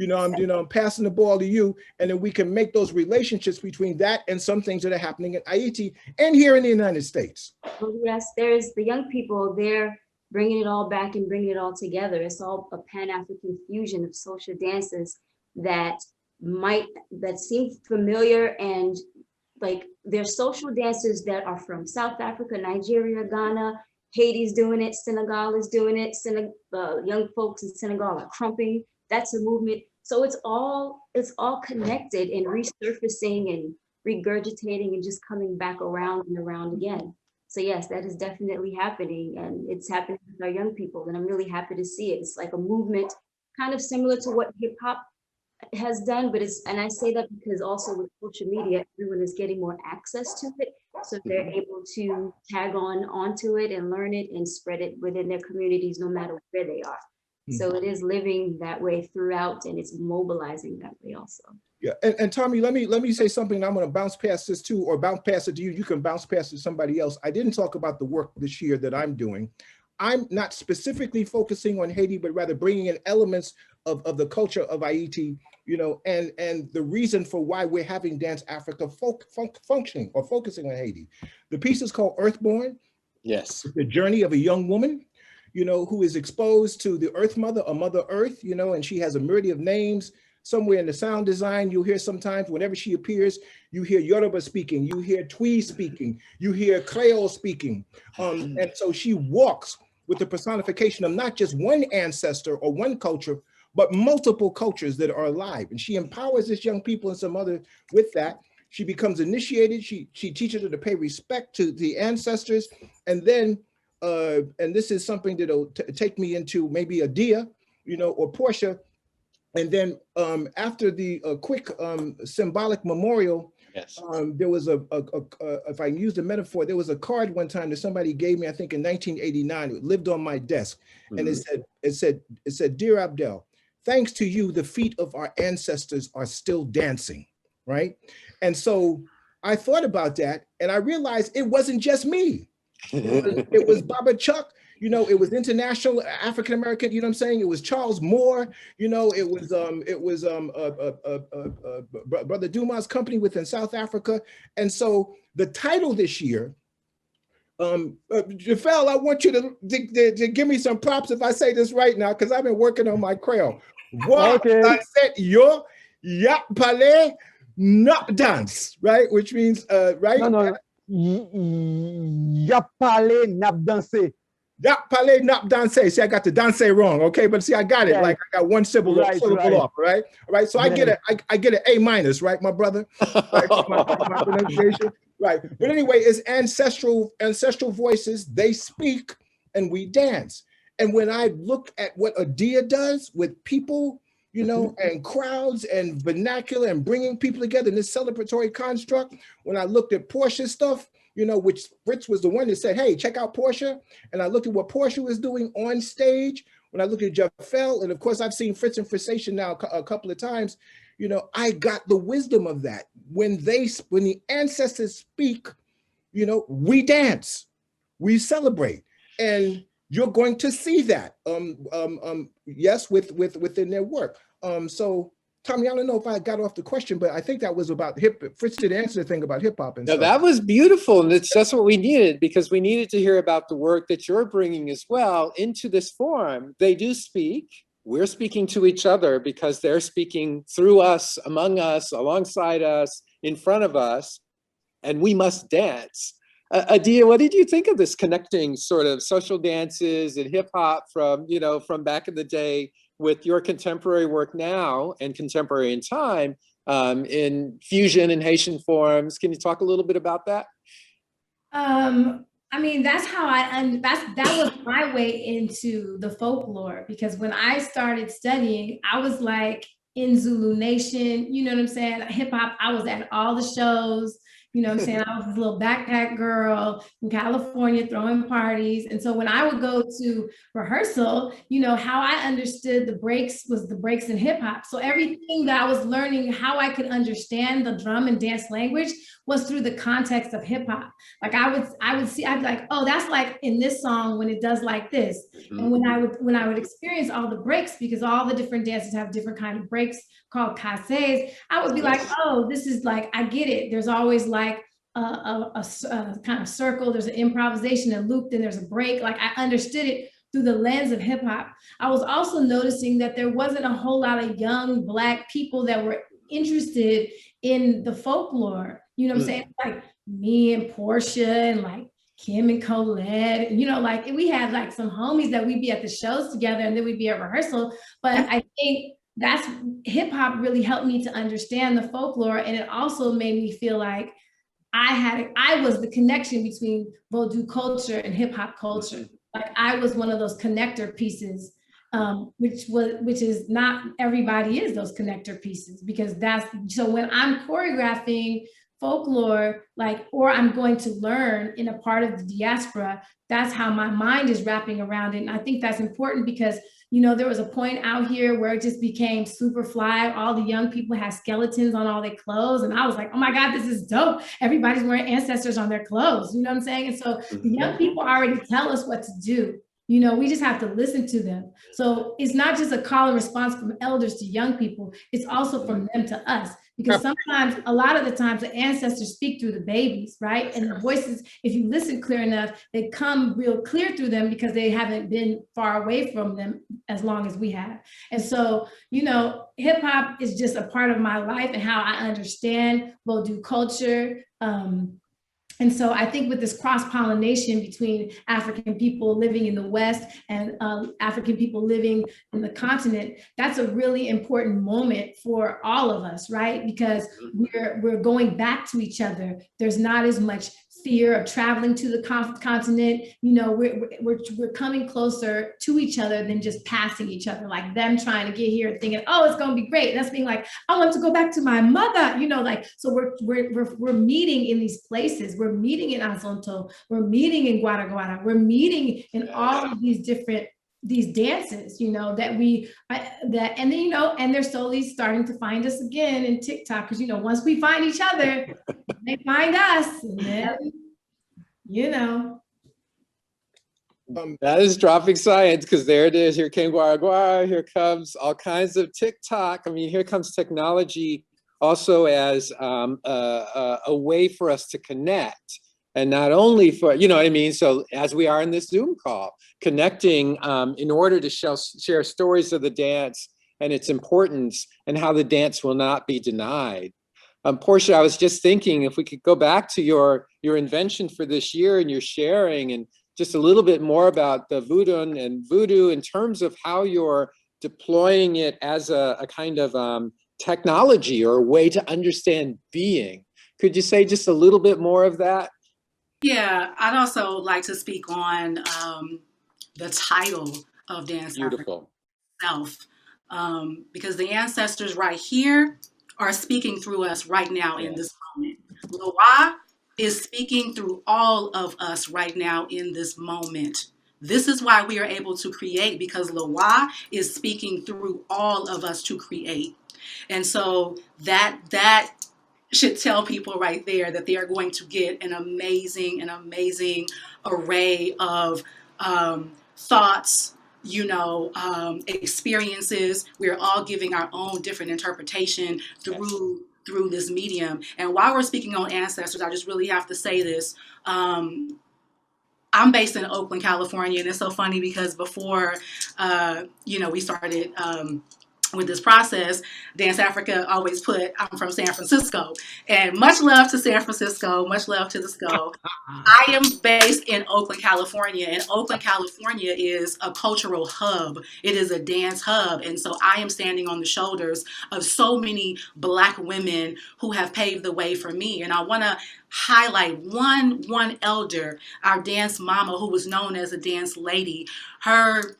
I'm passing the ball to you, and then we can make those relationships between that and some things that are happening in Haiti and here in the United States. Well, yes, there's the young people, they're bringing it all back and bringing it all together. It's all a Pan-African fusion of social dances that seem familiar, and like there's social dances that are from South Africa, Nigeria, Ghana, Haiti's doing it, Senegal is doing it, young folks in Senegal are crumping. That's a movement. So it's all connected and resurfacing and regurgitating and just coming back around and around again. So yes, that is definitely happening, and it's happening with our young people, and I'm really happy to see it. It's like a movement kind of similar to what hip hop has done, but and I say that because also with social media, everyone is getting more access to it. So they're able to tag onto it and learn it and spread it within their communities, no matter where they are. So it is living that way throughout, and it's mobilizing that way also. Yeah, and Tommy, let me say something. I'm going to bounce past this too, or bounce past it to you. You can bounce past it to somebody else. I didn't talk about the work this year that I'm doing. I'm not specifically focusing on Haiti, but rather bringing in elements of the culture of Haiti, you know, and the reason for why we're having Dance Africa functioning or focusing on Haiti. The piece is called Earthborn. Yes. The journey of a young woman, you know, who is exposed to the Earth Mother or Mother Earth, you know, and she has a myriad of names. Somewhere in the sound design, you'll hear sometimes whenever she appears, you hear Yoruba speaking, you hear Twi speaking, you hear Creole speaking. And so she walks with the personification of not just one ancestor or one culture, but multiple cultures that are alive. And she empowers this young people and some other with that. She becomes initiated. She teaches her to pay respect to the ancestors. And then, and this is something that'll take me into maybe Adia, you know, or Portsha. And then after the quick symbolic memorial, yes. There was if I can use the metaphor, there was a card one time that somebody gave me, I think in 1989, it lived on my desk. And it said, "Dear Abdel, thanks to you, the feet of our ancestors are still dancing," right? And so I thought about that and I realized it wasn't just me. It was Baba Chuck. You know, it was international African American, you know what I'm saying? It was Charles Moore, you know, it was Brother Dumas' company within South Africa. And so the title this year, Dieufel, I want you to give me some props if I say this right now, because I've been working on my Creole. Okay. I said, yo, ya pale not dance, right? Which means, right? No. Ya pale nap danse. That palais not dance. See, I got the dance wrong, okay? But see, I got it. Yeah. Like I got one syllable off, right? All right. So I get I get an A-, right, my brother? Right, my pronunciation. Right. But anyway, it's ancestral voices. They speak and we dance. And when I look at what Adia does with people, you know, and crowds and vernacular and bringing people together in this celebratory construct, when I looked at Portia's stuff, you know, which Fritz was the one that said, hey, check out Portsha. And I looked at what Portsha was doing on stage. When I looked at Jefferson, and of course, I've seen Fritz and Fritzation now a couple of times, you know, I got the wisdom of that. When the ancestors speak, you know, we dance, we celebrate. And you're going to see that, yes, within their work. So, Tommy, I don't know if I got off the question, but I think that was about Fritz did answer the thing about hip hop. And no, that was beautiful. And that's what we needed, because we needed to hear about the work that you're bringing as well into this forum. They do speak. We're speaking to each other because they're speaking through us, among us, alongside us, in front of us, and we must dance. Adia, what did you think of this connecting sort of social dances and hip hop from, you know, from back in the day with your contemporary work now and contemporary in time in fusion and Haitian forms? Can you talk a little bit about that? I mean, that's how that was my way into the folklore, because when I started studying, I was like in Zulu Nation, you know what I'm saying? Hip hop, I was at all the shows. You know what I'm saying? I was this little backpack girl in California throwing parties. And so when I would go to rehearsal, you know, how I understood the breaks was the breaks in hip hop. So everything that I was learning, how I could understand the drum and dance language was through the context of hip hop. Like I'd be like, oh, that's like in this song when it does like this. And when I would experience all the breaks, because all the different dances have different kind of breaks called casses, I would be like, oh, this is like, I get it. There's always like a kind of circle, there's an improvisation, a loop, then there's a break. Like I understood it through the lens of hip hop. I was also noticing that there wasn't a whole lot of young Black people that were interested in the folklore. You know what I'm saying? Like me and Portia and like Kim and Colette, you know, like we had like some homies that we'd be at the shows together and then we'd be at rehearsal. But I think that's hip hop really helped me to understand the folklore. And it also made me feel like I was the connection between Vodou culture and hip hop culture. Like I was one of those connector pieces, which is not everybody is those connector pieces, because so when I'm choreographing folklore, like, or I'm going to learn in a part of the diaspora, that's how my mind is wrapping around it. And I think that's important because, you know, there was a point out here where it just became super fly. All the young people had skeletons on all their clothes. And I was like, oh my God, this is dope. Everybody's wearing ancestors on their clothes. You know what I'm saying? And so the young people already tell us what to do. You know, we just have to listen to them. So it's not just a call and response from elders to young people, it's also from them to us. Because sometimes, a lot of the times, the ancestors speak through the babies, right? And the voices, if you listen clear enough, they come real clear through them because they haven't been far away from them as long as we have. And so, you know, hip hop is just a part of my life and how I understand Vodou culture. And so I think with this cross-pollination between African people living in the West and African people living in the continent, that's a really important moment for all of us, right? Because we're going back to each other. There's not as much fear of traveling to the continent. You know, we're coming closer to each other than just passing each other, like them trying to get here thinking, oh, it's going to be great. That's being like, I want to go back to my mother, you know, like, so we're meeting in these places. We're meeting in Azonto, we're meeting in Guaraguara, we're meeting in all of these different, these dances, you know, and then, you know, and they're slowly starting to find us again in TikTok, because, you know, once we find each other, they find us, and then, you know. That is dropping science, because there it is. Here came Guaraguara, here comes all kinds of TikTok. I mean, here comes technology also as a way for us to connect. And not only for, you know what I mean? So as we are in this Zoom call, connecting in order to share stories of the dance and its importance and how the dance will not be denied. Portia, I was just thinking if we could go back to your invention for this year and your sharing, and just a little bit more about the voodoo and voodoo in terms of how you're deploying it as a kind of technology or a way to understand being. Could you say just a little bit more of that? Yeah, I'd also like to speak on the title of Dance Africa itself, because the ancestors right here are speaking through us right now in this moment. Loa is speaking through all of us right now in this moment. This is why we are able to create, because Loa is speaking through all of us to create. And so that should tell people right there that they are going to get an amazing array of thoughts, you know, experiences. We're all giving our own different interpretation through this medium. And while we're speaking on ancestors, I just really have to say this. I'm based in Oakland, California, and it's so funny because before, you know, we started with this process, Dance Africa always put, I'm from San Francisco, and much love to San Francisco, much love to the SCO. I am based in Oakland, California, and Oakland, California is a cultural hub. It is a dance hub, and so I am standing on the shoulders of so many Black women who have paved the way for me, and I want to highlight one elder, our dance mama, who was known as a dance lady. Her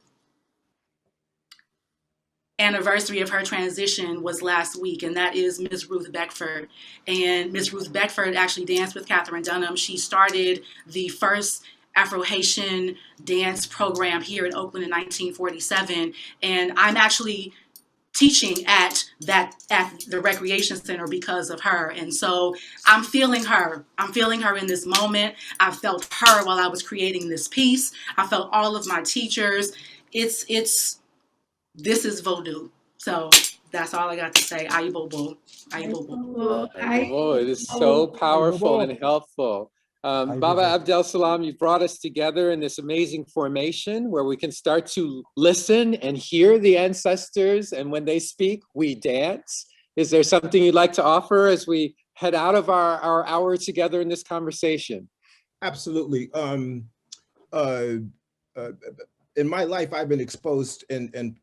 anniversary of her transition was last week, and that is Miss Ruth Beckford. And Miss Ruth Beckford actually danced with Catherine Dunham. She started the first Afro-Haitian dance program here in Oakland in 1947, and I'm actually teaching at the recreation center because of her. And so I'm feeling her. I'm feeling her in this moment. I felt her while I was creating this piece. I felt all of my teachers. This is Vodou. So that's all I got to say. Ayibobo. Ayibobo. It is so powerful and helpful. Baba Abdel Salaam, you brought us together in this amazing formation where we can start to listen and hear the ancestors, and when they speak, we dance. Is there something you'd like to offer as we head out of our hour together in this conversation? Absolutely. In my life, I've been exposed and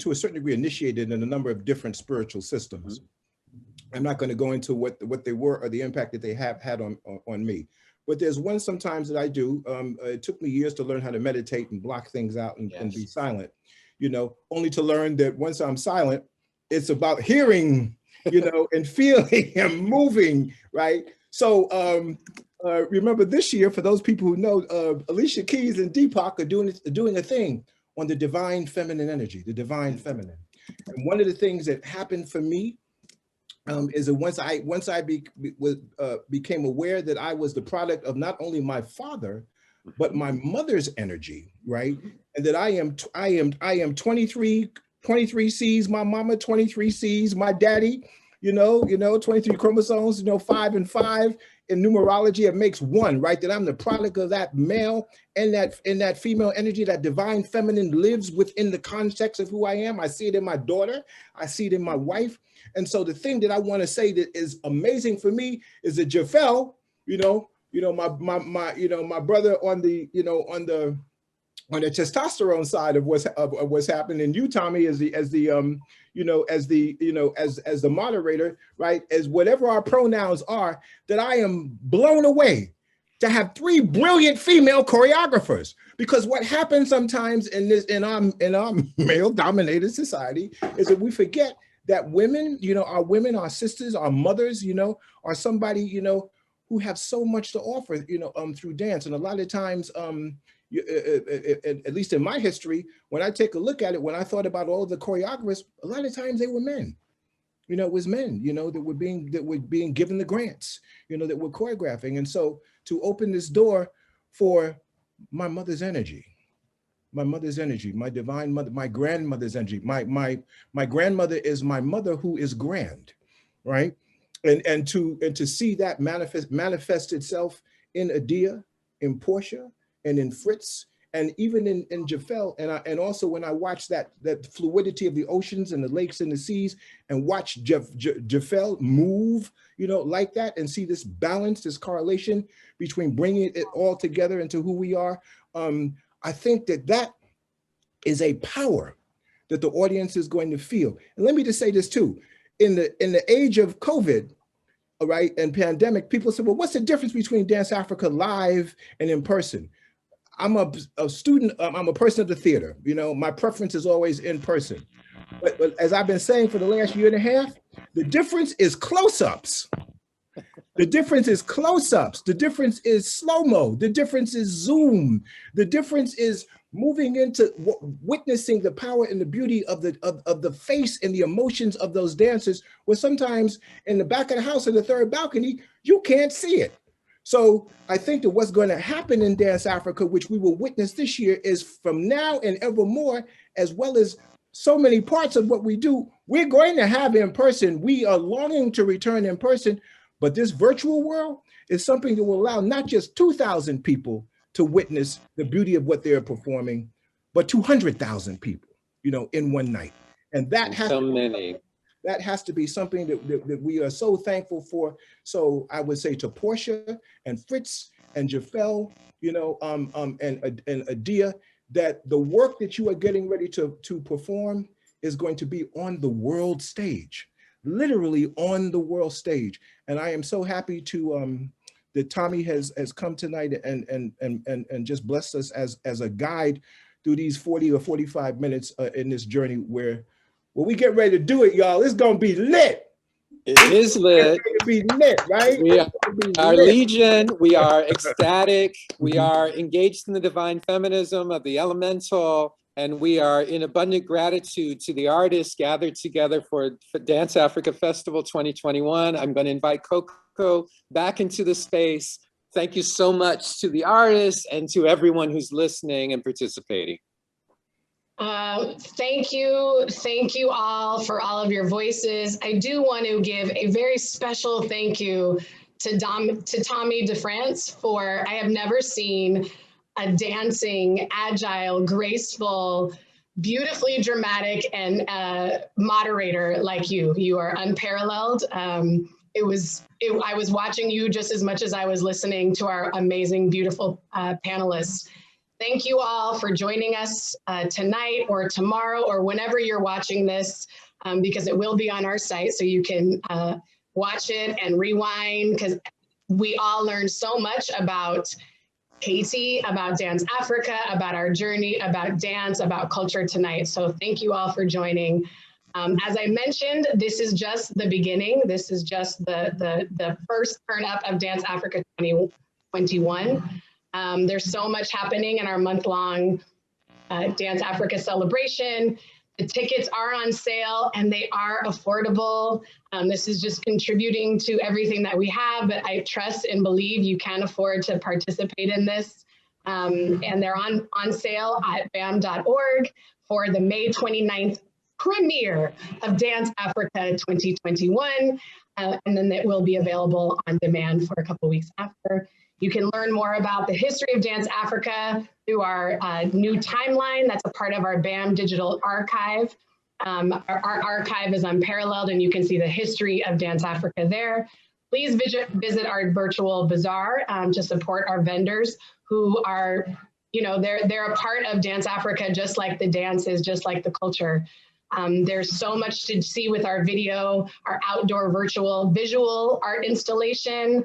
to a certain degree initiated in a number of different spiritual systems. I'm not going to go into what they were or the impact that they have had on me. But there's one sometimes that I do. It took me years to learn how to meditate and block things out and be silent, you know, only to learn that once I'm silent, it's about hearing, you know, and feeling and moving, right? So remember this year, for those people who know, Alicia Keys and Deepak are doing a thing on the divine feminine energy, the divine feminine. And one of the things that happened for me is that once I became aware that I was the product of not only my father, but my mother's energy, right? And that I am 23 C's, my mama 23 C's, my daddy, 23 chromosomes, 5 and 5 in numerology, it makes 1, right? That I'm the product of that male and that female energy, that divine feminine lives within the context of who I am. I see it in my daughter, I see it in my wife. And so the thing that I want to say that is amazing for me is that Jefferson, my brother on the testosterone side of what's happening, and you, Tommy, as the moderator, right? As whatever our pronouns are, that I am blown away to have 3 brilliant female choreographers. Because what happens sometimes in our male-dominated society is that we forget that women, our women, our sisters, our mothers, are somebody, who have so much to offer, through dance. And a lot of times, at least in my history, when I take a look at it, when I thought about all the choreographers, a lot of times they were men. It was men, that were being given the grants, that were choreographing. And so to open this door for my mother's energy, my divine mother, my grandmother's energy, my grandmother is my mother who is grand, right? And to see that manifest itself in Adia, in Portsha, and in Fritz, and even in Jefferson, and also when I watch that fluidity of the oceans and the lakes and the seas, and watch Jefferson move, like that, and see this balance, this correlation between bringing it all together into who we are. I think that is a power that the audience is going to feel. And let me just say this too: in the age of COVID, all right, and pandemic, people say, well, what's the difference between Dance Africa live and in person? I'm a student, I'm a person of the theater. My preference is always in person. But as I've been saying for the last year and a half, the difference is close-ups. The difference is close-ups. The difference is slow-mo. The difference is zoom. The difference is moving into witnessing the power and the beauty of the face and the emotions of those dancers, where sometimes in the back of the house in the third balcony, you can't see it. So I think that what's going to happen in Dance Africa, which we will witness this year, is from now and evermore, as well as so many parts of what we do, we're going to have in person. We are longing to return in person, but this virtual world is something that will allow not just 2,000 people to witness the beauty of what they're performing, but 200,000 people, in one night. And that has so many. That has to be something that we are so thankful for. So I would say to Portsha and Fritz and Jefferson, and Adia, that the work that you are getting ready to perform is going to be on the world stage, literally on the world stage. And I am so happy that Tommy has come tonight and just blessed us as a guide through these 40 or 45 minutes in this journey where when we get ready to do it, y'all, it's gonna be lit. It is lit. It's gonna be lit, right? We are legion. We are ecstatic. We are engaged in the divine feminism of the elemental, and we are in abundant gratitude to the artists gathered together for Dance Africa Festival 2021. I'm going to invite Coco back into the space. Thank you so much to the artists and to everyone who's listening and participating. Thank you all for all of your voices. I do want to give a very special thank you to Tommy DeFrantz for, I have never seen a dancing, agile, graceful, beautifully dramatic and moderator like you. You are unparalleled. I was watching you just as much as I was listening to our amazing, beautiful panelists. Thank you all for joining us tonight or tomorrow or whenever you're watching this, because it will be on our site, so you can watch it and rewind, because we all learned so much about Haiti, about Dance Africa, about our journey, about dance, about culture tonight. So thank you all for joining. As I mentioned, this is just the beginning. This is just the first turn up of Dance Africa 2021. There's so much happening in our month-long Dance Africa celebration. The tickets are on sale and they are affordable. This is just contributing to everything that we have, but I trust and believe you can afford to participate in this. and they're on sale at bam.org for the May 29th premiere of Dance Africa 2021. And then it will be available on demand for a couple weeks after. You can learn more about the history of Dance Africa through our new timeline. That's a part of our BAM digital archive. Our archive is unparalleled, and you can see the history of Dance Africa there. Please visit our virtual bazaar to support our vendors who are, they're a part of Dance Africa, just like the dances, just like the culture. There's so much to see with our video, our outdoor virtual visual art installation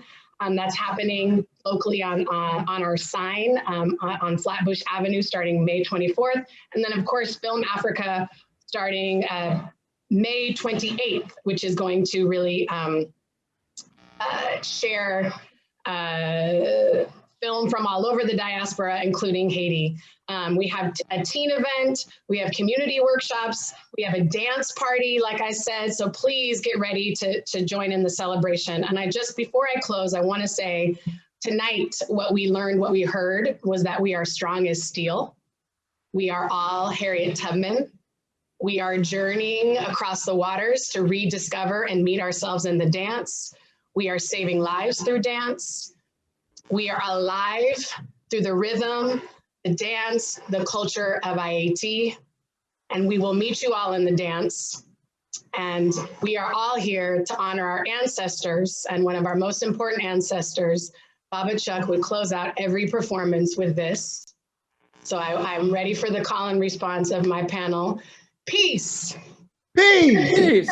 that's happening locally on our sign on Flatbush Avenue starting May 24th. And then of course, Film Africa starting May 28th, which is going to really share film from all over the diaspora, including Haiti. We have a teen event, we have community workshops, we have a dance party, like I said, so please get ready to join in the celebration. And before I close, I wanna say tonight, what we learned, what we heard was that we are strong as steel. We are all Harriet Tubman. We are journeying across the waters to rediscover and meet ourselves in the dance. We are saving lives through dance. We are alive through the rhythm, the dance, the culture of IAT, and we will meet you all in the dance. And we are all here to honor our ancestors, and one of our most important ancestors, Baba Chuck, would close out every performance with this. So I'm ready for the call and response of my panel. Peace. Peace.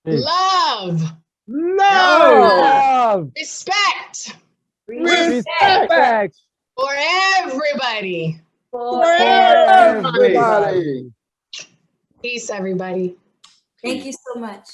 Love. Love. Respect. Respect. For everybody. For everybody. Peace, everybody. Thank you so much.